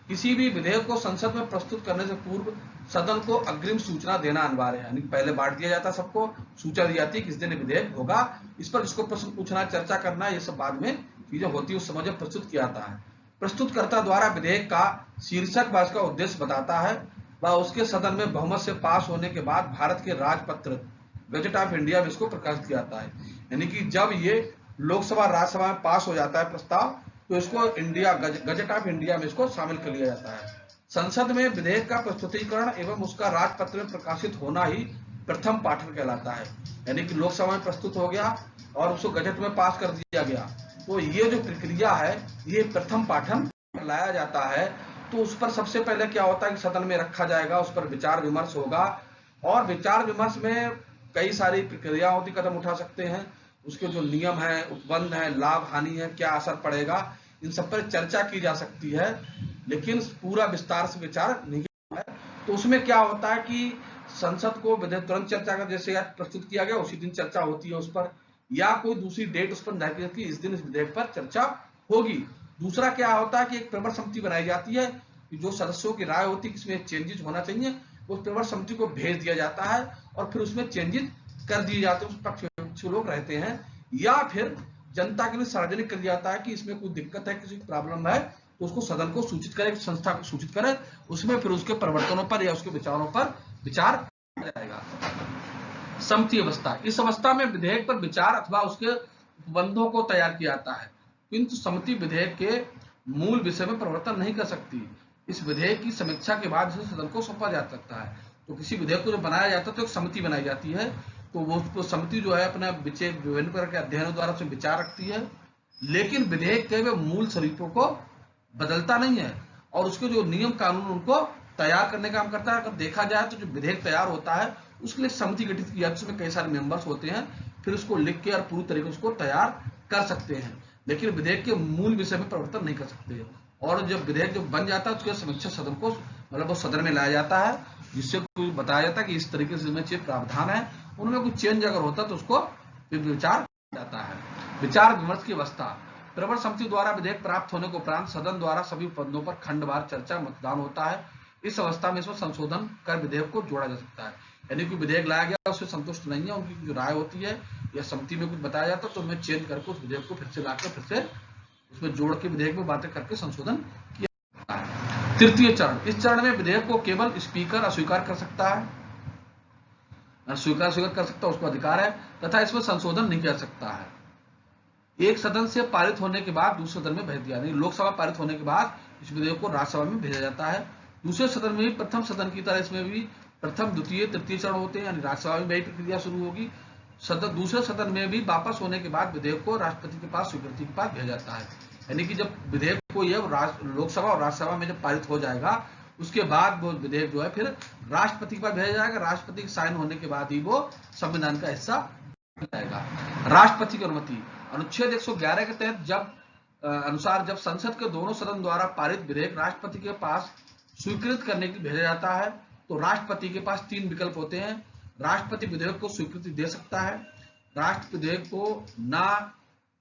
किसी भी विधेयक को संसद में प्रस्तुत करने से पूर्व सदन को अग्रिम सूचना देना अनिवार्य है, यानी पहले बांट दिया जाता है, सबको सूचना दी जाती है किस दिन विधेयक होगा, इस पर इसको प्रश्न पूछना, चर्चा करना, ये सब बाद में चीजें होती है, उस समय प्रस्तुत किया जाता है। प्रस्तुतकर्ता द्वारा विधेयक का शीर्षक व इसका उद्देश्य बताता है व उसके सदन में बहुमत से पास होने के बाद भारत के राजपत्र गजट ऑफ इंडिया में इसको प्रकाशित किया जाता है। यानी कि जब ये लोकसभा राज्यसभा में पास हो जाता है प्रस्ताव, तो इसको गजट ऑफ इंडिया में इसको शामिल कर लिया जाता है। संसद में विधेयक का प्रस्तुतिकरण एवं उसका राजपत्र में प्रकाशित होना ही प्रथम पाठन कहलाता है। यानी कि लोकसभा में प्रस्तुत हो गया और उसको गजट में पास कर दिया गया, तो ये जो प्रक्रिया है ये प्रथम पाठन लाया जाता है। तो उस पर सबसे पहले क्या होता है कि सदन में रखा जाएगा, उस पर विचार विमर्श होगा, और विचार विमर्श में कई सारी प्रक्रिया होती, कदम उठा सकते हैं, उसके जो नियम है, उपबंध है, लाभ हानि है, क्या असर पड़ेगा, इन सब पर चर्चा की जा सकती है, लेकिन पूरा विस्तार से विचार नहीं किया है। तो उसमें क्या होता है कि संसद को विधेयक तुरंत चर्चा कर, जैसे आज प्रस्तुत किया गया उसी दिन चर्चा होती है उस पर, या कोई दूसरी डेट उस पर निर्धारित करके इस दिन इस विधेयक पर चर्चा होगी। दूसरा क्या होता है कि एक प्रवर समिति बनाई जाती है कि जो सदस्यों की राय होती है कि इसमें चेंजेस होना चाहिए, उस प्रवर समिति को भेज दिया जाता है और फिर उसमें चेंजेस कर दिए जाते हैं, उस पक्ष लोग रहते हैं, या फिर जनता के लिए सार्वजनिक कर दिया जाता है कि इसमें कोई दिक्कत है, किसी प्रॉब्लम है तो उसको सदन को सूचित करे, संस्था को सूचित करे, उसमें फिर उसके परिवर्तनों पर या उसके विचारों पर विचार किया जाएगा। समिति अवस्था, इस अवस्था में विधेयक पर विचार अथवा उसके उपबंधों को तैयार किया जाता है, किंतु समिति विधेयक के मूल विषय में परिवर्तन नहीं कर सकती। इस विधेयक की समीक्षा के बाद इसे सदन को सौंपा जा सकता है। तो किसी विधेयक को जब बनाया जाता है तो एक समिति बनाई जाती है, तो वो समिति जो है अपना विभिन्न प्रकार के अध्ययनों द्वारा उसमें विचार रखती है, लेकिन विधेयक के मूल स्वरूपों को बदलता नहीं है और उसके जो नियम कानून उनको तैयार करने का काम करता है। अगर देखा जाए तो जो विधेयक तैयार होता है उसके लिए समिति गठित की जाती है, उसमें कई सारे मेंबर्स होते हैं, फिर उसको लिख के और पूरी तरीके से उसको तैयार कर सकते हैं, लेकिन विधेयक के मूल विषय में परिवर्तन नहीं कर सकते। और जब विधेयक जब बन जाता है उसके समीक्षा सदन को, मतलब वो सदन में लाया जाता है, जिससे कोई बताया जाता है कि इस तरीके से इसमें प्रावधान है, उनमें कोई चेंज अगर होता है तो उसको विचार जाता है। विचार विमर्श की अवस्था, प्रवर समिति द्वारा विधेयक प्राप्त होने के उपरांत सदन द्वारा सभी उपबंधों पर खंडवार चर्चा मतदान होता है। इस अवस्था में इसमें संशोधन कर विधेयक को जोड़ा जा सकता है, यानी कि विधेयक लाया गया उससे संतुष्ट नहीं है, उनकी जो राय होती है या समिति में कुछ बताया जाता है तो उनमें चेंज करके उस विधेयक को फिर से लाकर फिर से उसमें जोड़ के विधेयक में बातें करके संशोधन किया जाता है। तृतीय चरण, इस चरण में विधेयक को केवल स्पीकर अस्वीकार कर सकता है, स्वीकार कर सकता है, उसको अधिकार है, तथा इसमें संशोधन नहीं कर सकता है। एक सदन से पारित होने के बाद दूसरे सदन में भेज दिया, नहीं लोकसभा पारित होने के बाद इस विधेयक को राज्यसभा में भेजा जाता है। दूसरे सदन में भी प्रथम सदन की तरह इसमें भी प्रथम द्वितीय तृतीय चरण होते हैं, यानी राज्यसभा में वही प्रक्रिया शुरू होगी। दूसरे सदन में भी वापस होने के बाद विधेयक को राष्ट्रपति के पास स्वीकृति के पास भेजा जाता है, यानी कि जब विधेयक को यह लोकसभा और राज्यसभा में जब पारित हो जाएगा उसके बाद वो विधेयक जो है फिर राष्ट्रपति के पास भेजा जाएगा, राष्ट्रपति के साइन होने के बाद ही वो संविधान का हिस्सा बन जाएगा। राष्ट्रपति की अनुमति, अनुच्छेद 111 के तहत जब अनुसार जब संसद के दोनों सदन द्वारा पारित विधेयक राष्ट्रपति के पास स्वीकृत करने के लिए भेजा जाता है तो राष्ट्रपति के पास 3 विकल्प होते हैं। राष्ट्रपति विधेयक को स्वीकृति दे सकता है, राष्ट्रपति विधेयक को ना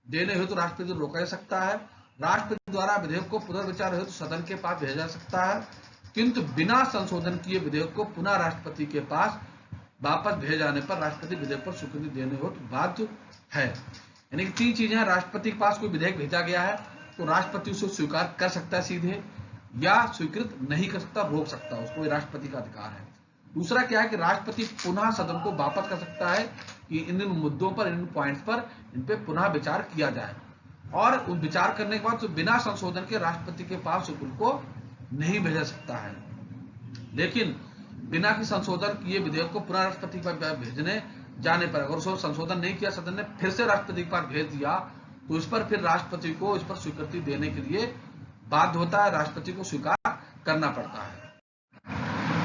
देने हेतु राष्ट्रपति को रोका जा सकता है, राष्ट्रपति द्वारा विधेयक को पुनर्विचार हेतु सदन के पास भेजा जा सकता है, किंतु बिना संशोधन किए विधेयक को पुनः राष्ट्रपति के पास वापस भेजे जाने पर राष्ट्रपति विधेयक पर स्वीकृति देने हेतु बाध्य है। यानी कि 3 चीजें हैं, राष्ट्रपति के पास कोई विधेयक भेजा गया है तो राष्ट्रपति उसे स्वीकार कर सकता है सीधे, या स्वीकृत नहीं कर सकता, रोक सकता है, उसको राष्ट्रपति का अधिकार है। दूसरा क्या है कि राष्ट्रपति पुनः सदन को वापस कर सकता है कि इन मुद्दों पर, इन पॉइंट्स पर इन पे पुनः विचार किया जाए, और उस विचार करने के बाद तो बिना संशोधन के राष्ट्रपति के पास सुप्रीम को नहीं भेजा सकता है। लेकिन बिना कि संशोधन किए विधेयक को पुनः राष्ट्रपति के पास भेजने जाने पर अगर उसको संशोधन नहीं किया, सदन ने फिर से राष्ट्रपति के पास भेज दिया तो इस पर फिर राष्ट्रपति को इस पर स्वीकृति देने के लिए बाध्य होता है, राष्ट्रपति को स्वीकार करना पड़ता है।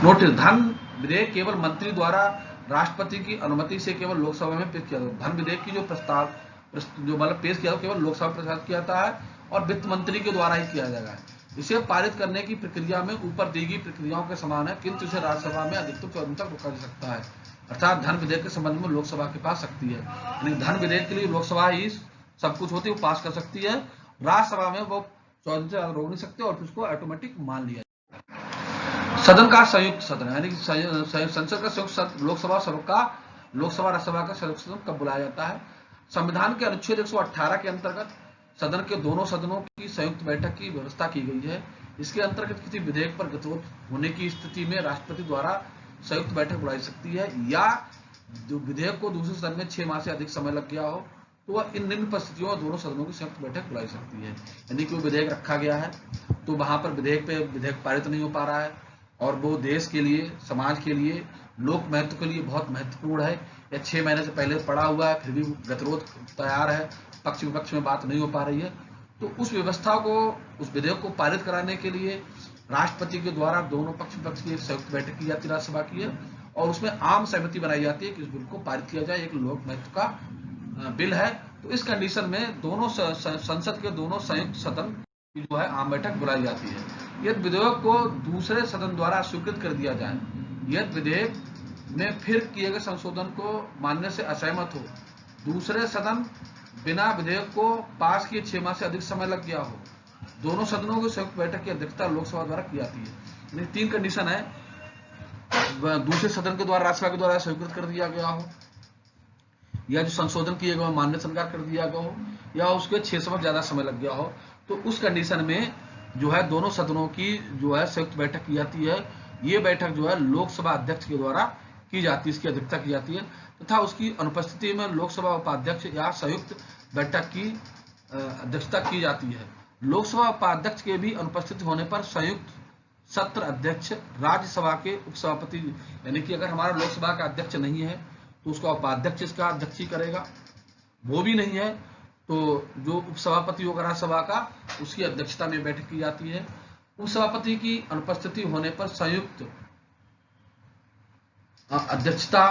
नोटिस, धन विधेयक केवल मंत्री द्वारा राष्ट्रपति की अनुमति से केवल लोकसभा में पेश किया जाता है। धन विधेयक की जो प्रस्ताव जो मतलब पेश किया केवल लोकसभा में प्रसारित किया जाता है और वित्त मंत्री के द्वारा ही किया जाएगा। इसे पारित करने की प्रक्रिया में ऊपर दी गई प्रक्रियाओं के समान है, किंतु इसे राज्यसभा में अधिकतम 14 दिन तक रोका जा सकता है। अर्थात धन विधेयक के संबंध में लोकसभा के पास शक्ति है, यानी धन विधेयक के लिए लोकसभा ही सब कुछ होती है, वो पास कर सकती है, राज्यसभा में वो 14 दिन से रोक नहीं सकते और उसको ऑटोमेटिक मान लिया। सदन का संयुक्त सदन, यानी संसद का संयुक्त सदन लोकसभा राज्यसभा का संयुक्त सदन कब बुलाया जाता है? संविधान के अनुच्छेद 118 के अंतर्गत सदन के दोनों सदनों की संयुक्त बैठक की व्यवस्था की गई है। इसके अंतर्गत किसी विधेयक पर गतिरोध होने की स्थिति में राष्ट्रपति द्वारा संयुक्त बैठक बुलाई सकती है, या विधेयक को दूसरे सदन में 6 माह से अधिक समय लग गया हो तो वह इन निम्न परिस्थितियों दोनों सदनों की संयुक्त बैठक बुलाई सकती है। यानी कि वो विधेयक रखा गया है तो वहां पर विधेयक पारित नहीं हो पा रहा है और वो देश के लिए, समाज के लिए, लोक महत्व के लिए बहुत महत्वपूर्ण है, या 6 महीने से पहले पड़ा हुआ है फिर भी गतिरोध तैयार है, पक्ष विपक्ष में बात नहीं हो पा रही है, तो उस व्यवस्था को, उस विधेयक को पारित कराने के लिए राष्ट्रपति के द्वारा दोनों पक्ष विपक्ष की संयुक्त बैठक की जाती है राज्यसभा की है, और उसमें आम सहमति बनाई जाती है कि इस बिल को पारित किया जाए, एक लोक महत्व का बिल है। तो इस कंडीशन में दोनों संसद के दोनों संयुक्त सदन की जो है आम बैठक बुलाई जाती है। यदि विधेयक को दूसरे सदन द्वारा स्वीकृत कर दिया जाए, यदि विधेयक में फिर किए गए संशोधन को मानने से असहमत हो, दूसरे सदन बिना विधेयक को पास किए 6 माह से अधिक समय लग गया हो, दोनों सदनों की संयुक्त बैठक की अध्यक्षता लोकसभा द्वारा की जाती है। 3 कंडीशन है, दूसरे सदन के द्वारा, राज्यसभा के द्वारा स्वीकृत कर दिया गया हो, या जो संशोधन किए गए मान्य स्वीकार कर दिया गया हो, या उसके 6 से ज्यादा समय लग गया हो, तो उस कंडीशन में जो है दोनों सदनों की जो है संयुक्त बैठक की जाती है। ये बैठक जो है लोकसभा अध्यक्ष के द्वारा की जाती है, इसकी अध्यक्षता की जाती है, तथा उसकी अनुपस्थिति में लोकसभा उपाध्यक्ष या संयुक्त बैठक की अध्यक्षता की जाती है। लोकसभा उपाध्यक्ष के भी अनुपस्थित होने पर संयुक्त सत्र अध्यक्ष राज्यसभा के उपसभापति, यानी कि अगर हमारा लोकसभा का अध्यक्ष नहीं है तो उसका उपाध्यक्ष इसका अध्यक्ष ही करेगा, वो भी नहीं है तो जो उपसभापति होगा राज्यसभा का, उसकी अध्यक्षता में बैठक की जाती है। उपसभापति की अनुपस्थिति होने पर संयुक्त अध्यक्षता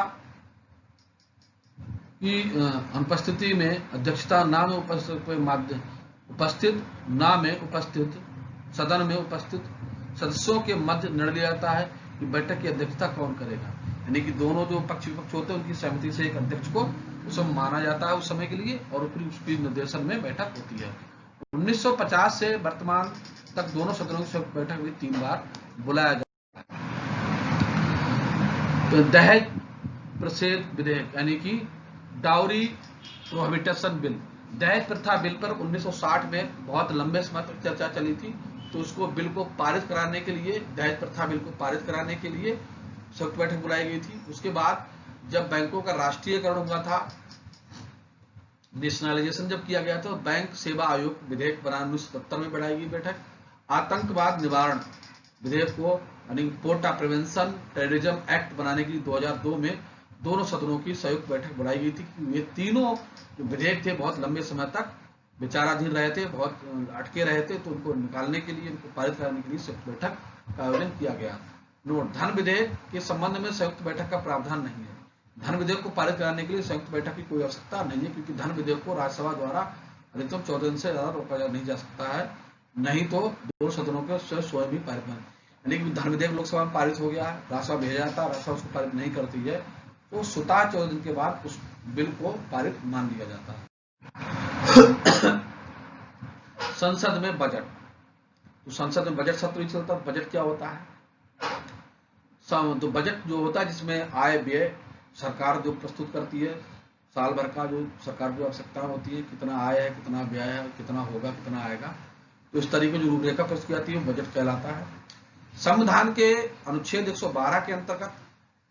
की अनुपस्थिति में अध्यक्षता ना में उपस्थित ना में उपस्थित सदन में उपस्थित सदस्यों के मध्य निर्णय लिया जाता है कि बैठक की अध्यक्षता कौन करेगा, यानी कि दोनों जो पक्ष विपक्ष होते हैं उनकी सहमति से एक अध्यक्ष को उसमें माना जाता है उस समय के लिए, और उसकी निर्देशन में बैठक होती है। 1950 से वर्तमान तक दोनों सदनों की बैठक भी 3 बार बुलाया जाता है। तो दहेज प्रतिषेध विधेयक, यानी कि डाउरी प्रोहिबिटेशन बिल, दहेज प्रथा बिल पर 1960 में बहुत लंबे समय तक चर्चा चली थी, तो उसको बिल को पारित कराने के लिए, दहेज प्रथा बिल को पारित कराने के लिए संयुक्त बैठक बुलाई गई थी। उसके बाद जब बैंकों का राष्ट्रीयकरण हुआ था, नेशनलाइजेशन जब किया गया था, बैंक सेवा आयोग विधेयक बना 1970 में बढ़ाई गई बैठक। आतंकवाद निवारण विधेयक को, यानी पोर्टा प्रिवेंशन टेररिज्म एक्ट बनाने के लिए 2002 में दोनों सदनों की संयुक्त बैठक बुलाई गई थी। ये तीनों जो विधेयक थे बहुत लंबे समय तक विचाराधीन रहे थे, बहुत अटके रहे थे, तो उनको निकालने के लिए, उनको पारित कराने के लिए संयुक्त बैठक का आयोजन किया गया। नोट, धन विधेयक के संबंध में संयुक्त बैठक का प्रावधान नहीं है। धन विधेयक को पारित कराने के लिए संयुक्त बैठक की कोई आवश्यकता नहीं है, क्योंकि धन विधेयक को राज्यसभा द्वारा अधिकतम 14 दिन से ज्यादा रोका नहीं जा सकता है, नहीं तो दोनों सदनों के स्वयं ही पारित में, यानी कि धन विधेयक लोकसभा में पारित हो गया है, राज्यसभा भेजा जाता है, राज्यसभा उसको पारित नहीं करती है, तो स्वतः 14 दिन के बाद उस बिल को पारित मान लिया जाता है। संसद में बजट, तो संसद में बजट सत्र ही चलता है। बजट क्या होता है? तो बजट जो होता है जिसमें आय व्यय सरकार जो प्रस्तुत करती है, साल भर का जो सरकार की आवश्यकता होती है, कितना आय है, कितना व्यय है, कितना होगा, कितना आएगा, तो इस तरीके जो रूपरेखा प्रस्तुत की जाती है बजट कहलाता है। संविधान के अनुच्छेद 112 के अंतर्गत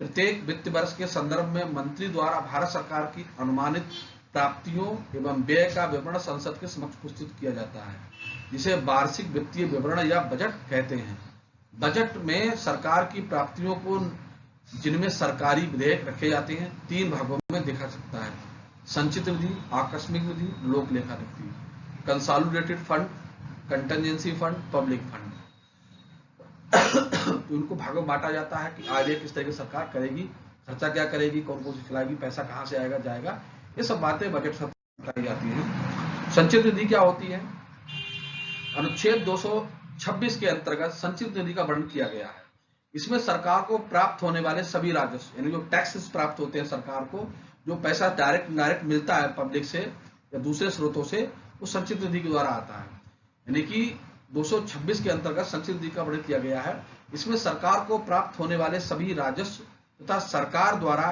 प्रत्येक वित्त वर्ष के संदर्भ में मंत्री द्वारा भारत सरकार की अनुमानित प्राप्तियों एवं व्यय का विवरण संसद के समक्ष प्रस्तुत किया जाता है, जिसे वार्षिक वित्तीय विवरण या बजट कहते हैं। बजट में सरकार की प्राप्तियों को, जिनमें सरकारी विधेयक रखे जाते हैं, 3 भागों में देखा सकता है: संचित निधि, आकस्मिक निधि, लोक लेखा निधि, consolidated fund, contingency fund, public fund. तो उनको भागों में बांटा जाता है कि आगे किस तरह की सरकार करेगी, खर्चा क्या करेगी, कौन कौन सी खिलाएगी, पैसा कहां से आएगा जाएगा, ये सब बातें बजट सत्र में बताई जाती हैं। संचित निधि क्या होती है? अनुच्छेद 226 के अंतर्गत संचित निधि का वर्णन किया गया है। इसमें सरकार को प्राप्त होने वाले सभी राजस्व, यानी जो टैक्सेस प्राप्त होते हैं सरकार को, जो पैसा डायरेक्ट इनडायरेक्ट मिलता है पब्लिक से या दूसरे स्रोतों से, वो संचित निधि के द्वारा आता है। यानी कि 226 के अंतर्गत संचित निधि का वर्णन किया गया है। इसमें सरकार को प्राप्त होने वाले सभी राजस्व तथा सरकार द्वारा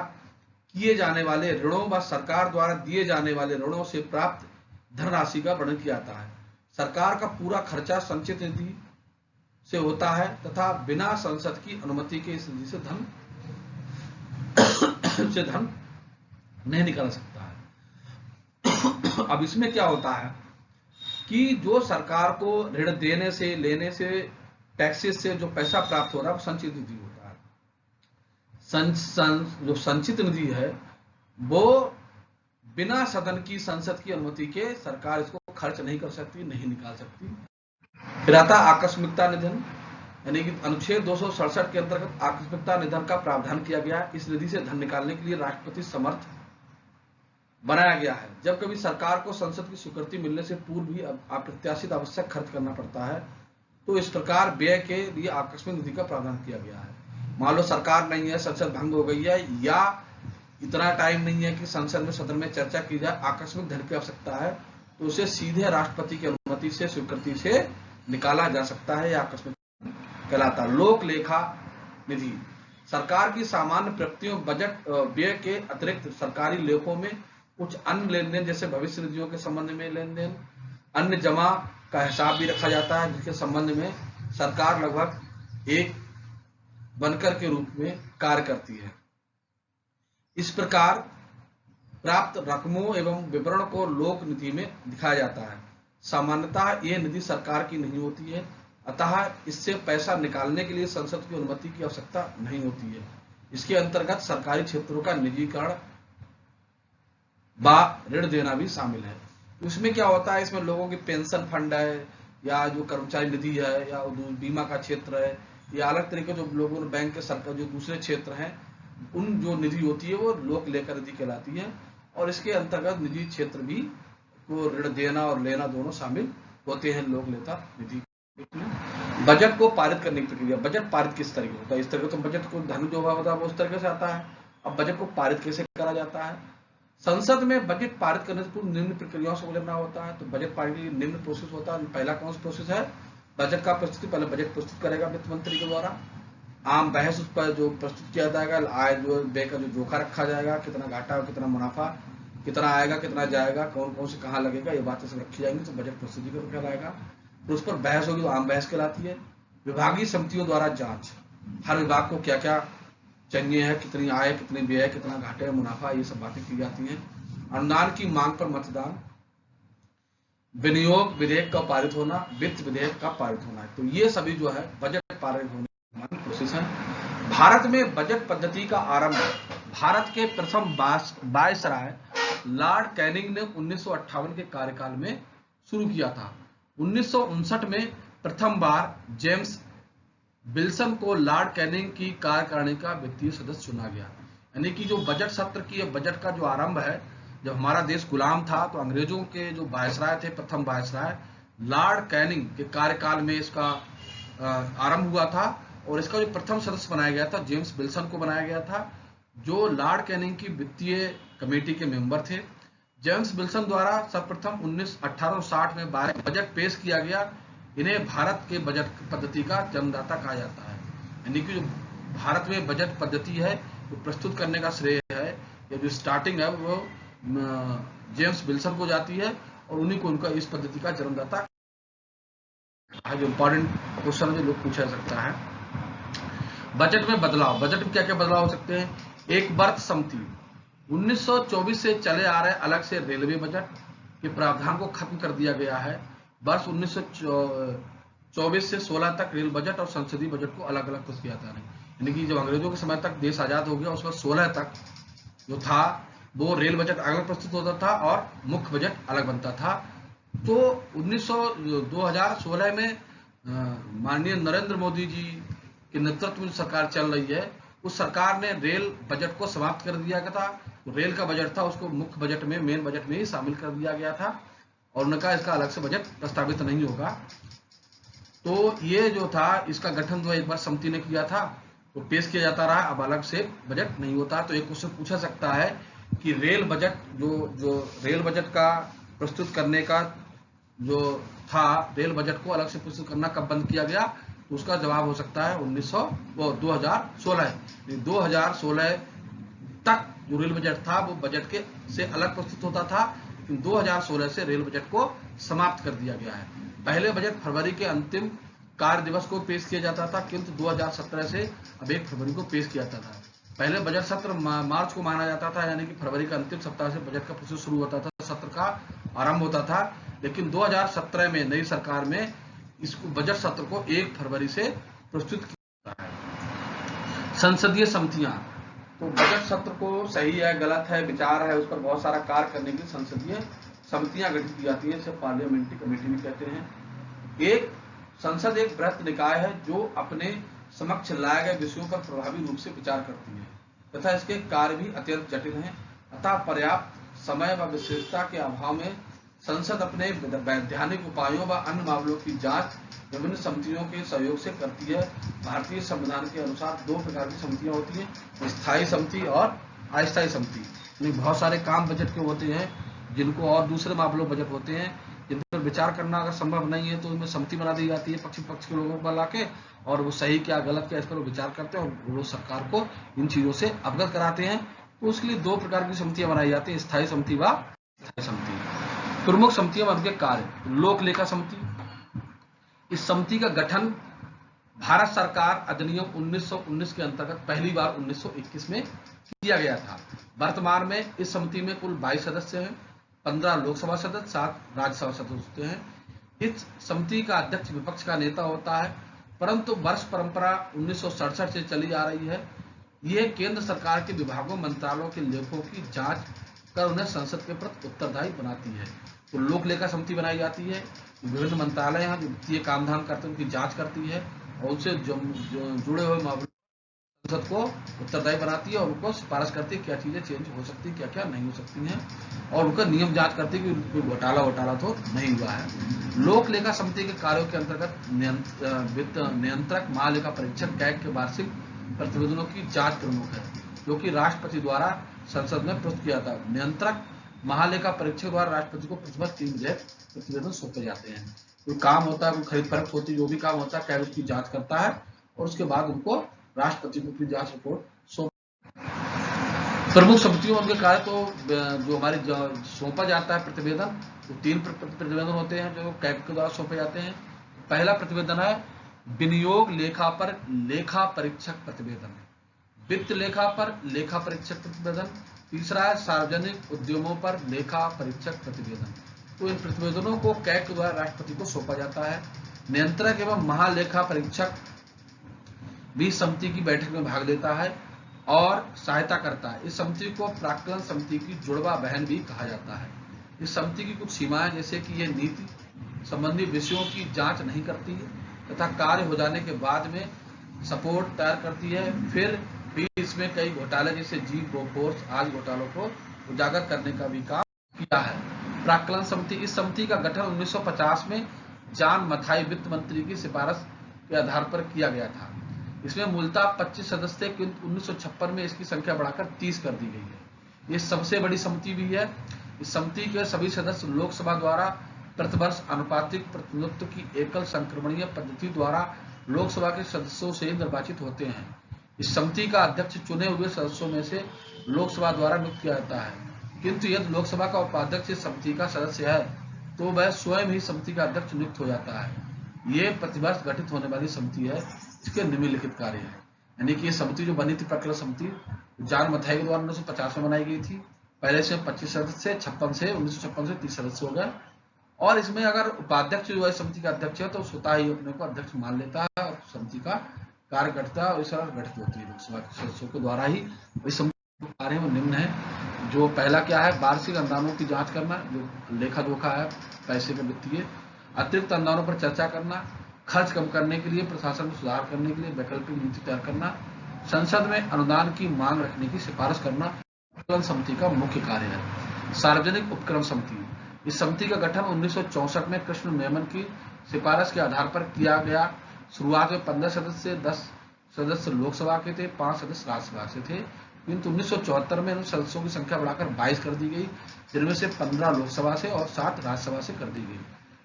किए जाने वाले ऋणों व सरकार द्वारा दिए जाने वाले ऋणों से प्राप्त धनराशि का वर्णन किया जाता है। सरकार का पूरा खर्चा संचित निधि से होता है तथा बिना संसद की अनुमति के इस निधि से धन नहीं निकाल सकता है। अब इसमें क्या होता है कि जो सरकार को ऋण देने से, लेने से, टैक्सेस से जो पैसा प्राप्त हो रहा है वो संचित निधि होता है। जो संचित निधि है वो बिना सदन की, संसद की अनुमति के सरकार इसको खर्च नहीं कर सकती, नहीं निकाल सकती। फिर आता आकस्मिकता निधन, यानी कि अनुच्छेद 267 के अंतर्गत आकस्मिकता निधन का प्रावधान किया गया। इस निधि से धन निकालने के लिए राष्ट्रपति समर्थ बनाया गया है। जब कभी सरकार को संसद की स्वीकृति मिलने से पूर्व भी अप्रत्याशित आवश्यक खर्च करना पड़ता है, तो इस प्रकार व्यय के लिए आकस्मिक निधि का प्रावधान किया गया है। मान लो सरकार नहीं है, संसद भंग हो गई है, या इतना टाइम नहीं है कि संसद में सदन में चर्चा की जाए, आकस्मिक धन की आवश्यकता है, तो उसे सीधे राष्ट्रपति की अनुमति से, स्वीकृति से निकाला जा सकता है, या आकस्मिक कहलाता है। लोक लेखा निधि सरकार की सामान्य प्रवृत्तियों, बजट व्यय के अतिरिक्त सरकारी लेखों में कुछ अन्य लेन देन, जैसे भविष्य निधियों के संबंध में लेन देन, अन्य जमा का हिसाब भी रखा जाता है, जिसके संबंध में सरकार लगभग एक बनकर के रूप में कार्य करती है। इस प्रकार प्राप्त रकमों एवं विवरण को लोक निधि में दिखाया जाता है। सामान्यतः यह निधि सरकार की नहीं होती है, अतः इससे पैसा निकालने के लिए संसद की अनुमति की आवश्यकता नहीं होती है। इसके अंतर्गत सरकारी क्षेत्रों का निजीकरण व ऋण देना भी शामिल है। इसमें क्या होता है, इसमें लोगों की पेंशन फंड है, या जो कर्मचारी निधि है, या बीमा का क्षेत्र है, या अलग तरीके जो लोगों ने बैंक के सरकार जो दूसरे क्षेत्र हैं, उन जो निधि होती है वो लोक लेखा निधि कहलाती है। और इसके अंतर्गत निजी क्षेत्र भी को ऋण देना और लेना दोनों शामिल होते हैं लोक लेखा निधि। बजट को पारित करने की प्रक्रिया, बजट पारित किस तरीके होता है? इस तरह तो बजट को धन जो होता है वो उस तरीके से आता है। अब बजट को पारित कैसे करा जाता है? संसद में बजट पारित करने से पूर्व निम्न प्रक्रियाओं से गुजरना होता है। तो बजट पारित के लिए निम्न प्रोसेस होता है। पहला कौन सा प्रोसेस है? बजट का प्रस्तुति, पहले बजट प्रस्तुत करेगा वित्त मंत्री के द्वारा, आम बहस उस पर जो प्रस्तुत किया जाएगा, आय जो व्यय का जो जोखा रखा जाएगा, कितना घाटा और कितना मुनाफा, कितना आएगा कितना जाएगा, कौन कौन से कहाँ लगेगा, ये बातें सब रखी जाएंगी, तो बजट प्रस्तुति कहलाएगा। तो उस पर बहस होगी तो आम बहस कहलाती है। विभागीय समितियों द्वारा जांच, हर विभाग को क्या क्या चाहिए है, कितनी आय, कितनी व्यय, कितना घाटे मुनाफा, ये सब बातें की जाती हैं। अनुदान की मांग पर मतदान, विनियोग विधेयक का पारित होना, वित्त विधेयक का पारित होना है। तो ये सभी जो है बजट पारित होने की प्रोसेस है। भारत में बजट पद्धति का आरंभ भारत के प्रथम वायसराय लॉर्ड कैनिंग ने 1958 के कार्यकाल में शुरू किया था। 1959 में प्रथम बार जेम्स विल्सन को लॉर्ड कैनिंग की कार्यकारिणी का वित्तीय सदस्य चुना गया। यानी कि जो बजट सत्र की, बजट का जो आरंभ है, जब हमारा देश गुलाम था तो अंग्रेजों के जो वायसराय थे, प्रथम वायसराय लॉर्ड कैनिंग के कार्यकाल में इसका आरंभ हुआ था। और इसका जो प्रथम सदस्य बनाया गया था, जेम्स विल्सन को बनाया गया था, जो लॉर्ड कैनिंग की वित्तीय कमेटी के मेंबर थे। जेम्स विल्सन द्वारा सर्वप्रथम 1860 में बजट पेश किया गया। इन्हें भारत के बजट पद्धति का जन्मदाता कहा जाता है। यानी कि जो भारत में बजट पद्धति है वो प्रस्तुत करने का श्रेय है, या जो स्टार्टिंग है वो जेम्स विल्सन को जाती है, और उन्हीं को उनका इस पद्धति का जन्मदाता है। जो इंपॉर्टेंट क्वेश्चन जो लोग पूछा सकता है, बजट में बदलाव, बजट में क्या क्या बदलाव हो सकते हैं? एक बर्थ समिति, 1924 से चले आ रहे अलग से रेलवे बजट के प्रावधान को खत्म कर दिया गया है। वर्ष 1924 से 16 तक रेल बजट और संसदीय बजट को अलग अलग प्रस्तुत किया था। यानी कि जब अंग्रेजों के समय तक देश आजाद हो गया, उस वक्त 16 तक जो था वो रेल बजट अलग प्रस्तुत होता था और मुख्य बजट अलग बनता था। तो 2016 में माननीय नरेंद्र मोदी जी के नेतृत्व में सरकार चल रही है, उस सरकार ने रेल बजट को समाप्त कर दिया गया था। रेल का बजट था उसको मुख्य बजट में, मेन बजट में ही शामिल कर दिया गया था, और उन्होंने कहा इसका अलग से बजट प्रस्तावित नहीं होगा। तो ये जो था इसका गठन जो एक बार समिति ने किया था तो पेश किया जाता रहा, अब अलग से बजट नहीं होता। तो एक क्वेश्चन पूछा सकता है कि रेल बजट जो रेल बजट का प्रस्तुत करने का जो था, रेल बजट को अलग से प्रस्तुत करना कब बंद किया गया? तो उसका जवाब हो सकता है 2016 तक जो रेल बजट था वो बजट के से अलग प्रस्तुत होता था, लेकिन 2016 से रेल बजट को समाप्त कर दिया गया है। पहले बजट फरवरी के अंतिम कार्य दिवस को पेश किया जाता था, किंतु 2017 से अब 1 फरवरी को पेश किया जाता था। पहले बजट सत्र मार्च को माना जाता था, यानी कि फरवरी का अंतिम सप्ताह से बजट का प्रोसेस शुरू होता था, सत्र का आरंभ होता था। लेकिन 2017 में नई सरकार में इसको बजट सत्र को 1 फरवरी से प्रस्तुत किया जाता है। संसदीय समितियां, तो बजट सत्र को सही है गलत है विचार है, उस पर बहुत सारा कार्य करने के लिए संसदीय समितियां गठित की जाती है, इसे पार्लियामेंट्री कमेटी भी कहते हैं। एक संसद एक बृहत निकाय है जो अपने समक्ष लाए गए विषयों पर प्रभावी रूप से विचार करती है तथा इसके कार्य भी अत्यंत जटिल हैं, अतः पर्याप्त समय व विशेषता के अभाव में संसद अपने वैधानिक उपायों व अन्य मामलों की जांच विभिन्न समितियों के सहयोग से करती है। भारतीय संविधान के अनुसार दो प्रकार की समितियां होती हैं, स्थायी समिति और अस्थायी समिति। बहुत सारे काम बजट के होते हैं जिनको, और दूसरे मामलों बजट होते हैं जिन पर विचार करना अगर संभव नहीं है तो उनमें समिति बना दी जाती है पक्ष के लोगों को लाके, और वो सही क्या गलत क्या इस पर विचार करते हैं और वो सरकार को इन चीजों से अवगत कराते हैं। तो उसके लिए दो प्रकार की समितियां बनाई जाती हैं, स्थायी समिति व अस्थायी समिति। प्रमुख समितियां उनके कार्य। लोक लेखा समिति, इस समिति का गठन भारत सरकार अधिनियम 1919 के अंतर्गत पहली बार 1921 में किया गया था। वर्तमान में इस समिति में कुल 22 सदस्य हैं, 15 लोकसभा सदस्य, 7 राज्यसभा सदस्य हैं। इस समिति का अध्यक्ष विपक्ष का नेता होता है, परंतु वर्ष परंपरा 1967 से चली आ रही है। यह केंद्र सरकार के विभागों मंत्रालयों के लेखों की जांच कर उन्हें संसद के प्रति उत्तरदायी बनाती है। तो लोक लेखा समिति बनाई जाती है, विभिन्न मंत्रालय हैं जो वित्तीय काम धाम करते हैं उनकी जांच करती है और उनसे जो जुड़े हुए मामलों संसद को उत्तरदायी बनाती है और उनको सिफारिश करती है क्या चीजें चेंज हो सकती है, क्या क्या नहीं हो सकती हैं, और उनका नियम जांच करती है कि कोई घोटाला तो नहीं हुआ है। लोक लेखा समिति के कार्यों के अंतर्गत वित्त नियंत्रक, महालेखा परीक्षक, कैग के वार्षिक प्रतिवेदनों की जांच प्रमुख है, जो कि राष्ट्रपति द्वारा संसद में प्रस्तुत किया था। नियंत्रक महालेखा परीक्षक द्वारा राष्ट्रपति को प्रतिवर्ष 3 विधेयक प्रतिवेदन सौंपे जाते हैं। कोई काम होता है, कोई खरीद फरोख्त होती है, जो भी काम होता है कैग उसकी जांच करता है और उसके बाद उनको राष्ट्रपति को अपनी जांच रिपोर्ट सौंप। प्रमुख समितियों उनके कार्य तो जो हमारे सौंपा जाता है प्रतिवेदन, तो 3 प्रतिवेदन होते हैं जो कैग के द्वारा सौंपे जाते हैं। पहला प्रतिवेदन है विनियोग लेखा पर लेखा परीक्षक प्रतिवेदन, वित्त लेखा पर लेखा परीक्षक प्रतिवेदन। तीसरा है सार्वजनिक उद्यमों पर लेखा परीक्षक प्रतिवेदन। तो इन प्रतिवेदनों को कैग के द्वारा राष्ट्रपति को सौंपा जाता है। नियंत्रक एवं महालेखा परीक्षक भी समिति की बैठक में भाग लेता है और सहायता करता है। इस समिति को प्राक्कलन समिति की जुड़वा बहन भी कहा जाता है। इस समिति की कुछ सीमाएं, जैसे कि यह नीति संबंधी विषयों की जांच नहीं करती है तथा कार्य हो जाने के बाद में सपोर्ट तैयार करती है। फिर भी इसमें कई घोटाले जैसे जीप बोफोर्स आदि घोटालों को उजागर करने का भी काम किया है। प्राक्कलन समिति, इस समिति का गठन 1950 में जॉन मथाई वित्त मंत्री की सिफारिश के आधार पर किया गया था। इसमें मूलतः 25 सदस्य, किंतु 1956 में इसकी संख्या बढ़ाकर 30 कर दी गई है। ये सबसे बड़ी समिति भी है। इस समिति के सभी सदस्य लोकसभा द्वारा प्रतिवर्ष अनुपातिक प्रतिनिधित्व की एकल संक्रमणीय पद्धति द्वारा लोकसभा के सदस्यों से निर्वाचित होते हैं। इस समिति का अध्यक्ष चुने हुए सदस्यों में से लोकसभा द्वारा नियुक्त किया जाता है, किंतु यदि लोकसभा का उपाध्यक्ष इस समिति का सदस्य है तो वह स्वयं ही समिति का अध्यक्ष नियुक्त हो जाता है। ये प्रतिवर्ष गठित होने वाली समिति है। इसके निम्नलिखित कार्य है, यानी कि ये समिति जो बनी थी प्राक्कलन समिति जॉन मथाई के द्वारा 1950 में बनाई गई थी। पहले से 25 सदस्य, 1956 से 30 सदस्य हो गए। और इसमें अगर उपाध्यक्ष जो है समिति का अध्यक्ष है तो स्वतः ही अपने को अध्यक्ष मान लेता है और समिति का कार्य करता है और इस तरह गठित होती है लोकसभा के सदस्यों के द्वारा ही। इस समिति के कार्य में निम्न है। जो पहला क्या है, वार्षिक अनुदानों की जांच करना, जो लेखा जोखा है पैसे का वित्तीय, अतिरिक्त अनुदानों पर चर्चा करना, खर्च कम करने के लिए, प्रशासन में सुधार करने के लिए वैकल्पिक नीति तैयार करना, संसद में अनुदान की मांग रखने की सिफारिश करना प्राक्कलन समिति का मुख्य कार्य है। सार्वजनिक उपक्रम समिति, इस समिति का गठन 1964 में कृष्ण मेनन की सिफारिश के आधार पर किया गया। शुरुआत में 15 सदस्य, 10 सदस्य लोकसभा के थे, 5 सदस्य राज्यसभा से थे, किंतु 1974 में इन सदस्यों की संख्या बढ़ाकर 22 कर दी गई, जिनमें से 15 लोकसभा से और 7 राज्यसभा से कर दी गई।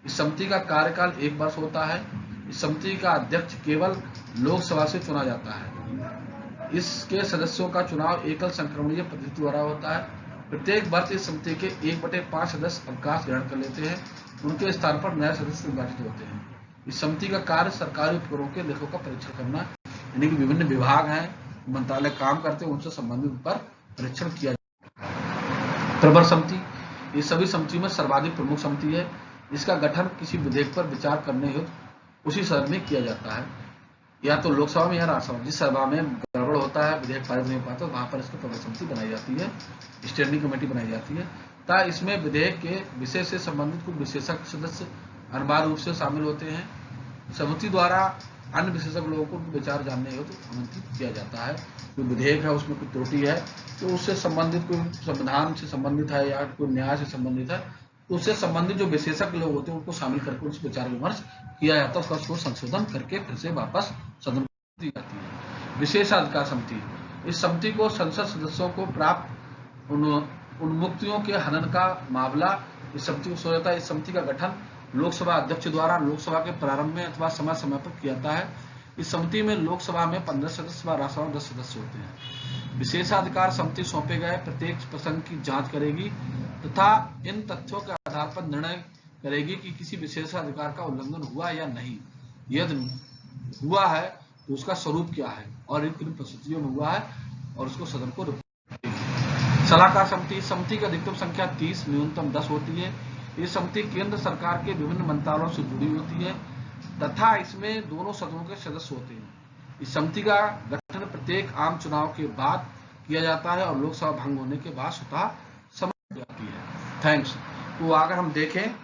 इस समिति का कार्यकाल 1 वर्ष होता है। इस समिति का अध्यक्ष केवल लोकसभा से चुना जाता है। इसके सदस्यों का चुनाव एकल संक्रमणीय पद्धति द्वारा होता है। प्रत्येक वर्ष इस समिति के 1/5 सदस्य अवकाश ग्रहण कर लेते हैं, उनके स्थान पर नए सदस्य निर्वाचित होते हैं। इस समिति का कार्य सरकारी उपकरणों के लेखों का परीक्षण करना, यानी कि विभिन्न विभाग हैं, मंत्रालय काम करते हैं, उनसे संबंधित पर परीक्षण किया जाता है। प्रवर समिति, ये सभी समिति में सर्वाधिक प्रमुख समिति है। इसका गठन किसी विधेयक पर विचार करने हेतु उसी सदन में किया जाता है, या तो लोकसभा में या राज्यसभा में। जिस सभा में गड़बड़ होता है, विधेयक पारित नहीं हो पाता, वहां पर इसकी प्रवर समिति बनाई जाती है, स्टैंडिंग कमेटी बनाई जाती है। ता इसमें विधेयक के विषय से संबंधित कुछ विशेषज्ञ सदस्य अनिवार्य रूप से शामिल होते हैं। समिति द्वारा अन्य विशेषज्ञ लोगों को उनके विचार जानने हेतु तो आमंत्रित किया जाता है। जो विधेयक है उसमें कोई त्रुटि है तो उससे संबंधित, कोई संविधान से संबंधित है या कोई न्याय से संबंधित है तो उससे संबंधित जो विशेषज्ञ लोग होते हैं उनको शामिल करके उस विचार विमर्श किया जाता है, उसको संशोधन करके फिर से वापस सदन को दी जाती है। विशेषाधिकार समिति, इस समिति को संसद सदस्यों को प्राप्त उन्मुक्तियों के हनन का मामला इस समिति को सौंपा जाता है। इस समिति का गठन लोकसभा अध्यक्ष द्वारा लोकसभा के प्रारंभ में अथवा समय समय पर किया जाता है। इस समिति में लोकसभा में 15 सदस्य व राज्यसभा में 10 सदस्य होते हैं। विशेषाधिकार समिति सौंपे गए प्रत्येक प्रसंग की जांच करेगी तथा इन तथ्यों के आधार पर निर्णय करेगी कि किसी विशेषाधिकार का उल्लंघन हुआ या नहीं। यदि हुआ है तो उसका स्वरूप क्या है और किन परिस्थितियों में हुआ है और उसको सदन को रिपोर्ट करेगी। सलाहकार समिति, समिति की अधिकतम संख्या 30 न्यूनतम 10 होती है। ये समिति केंद्र सरकार के विभिन्न मंत्रालयों से जुड़ी होती है तथा इसमें दोनों सदनों के सदस्य होते हैं। इस समिति का गठन प्रत्येक आम चुनाव के बाद किया जाता है और लोकसभा भंग होने के बाद स्वतः समाप्त हो जाती है। थैंक्स। तो अगर हम देखें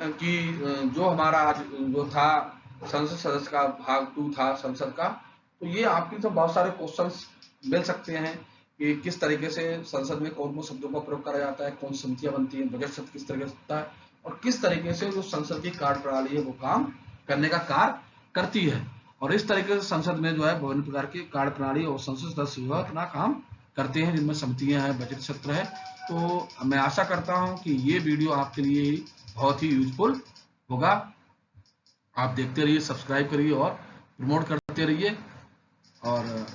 कि जो हमारा आज जो था संसद सदस्य का भाग 2 था संसद का, तो ये आपकी तो बहुत सारे क्वेश्चंस मिल सकते हैं कि किस तरीके से संसद में कौन कौन शब्दों का प्रयोग करा जाता है, कौन सी समितियां बनती हैं, बजट सत्र किस तरीके से होता है और किस तरीके से जो संसद की कार्यप्रणाली है वो काम करने का कार्य करती है। और इस तरीके से संसद में जो है विभिन्न प्रकार की कार्यप्रणाली और संसद सदस्य अपना काम करते हैं, जिनमें समितियां हैं, बजट सत्र है। तो मैं आशा करता हूं कि ये वीडियो आपके लिए बहुत ही यूजफुल होगा। आप देखते रहिए, सब्सक्राइब करिए और प्रमोट करते रहिए और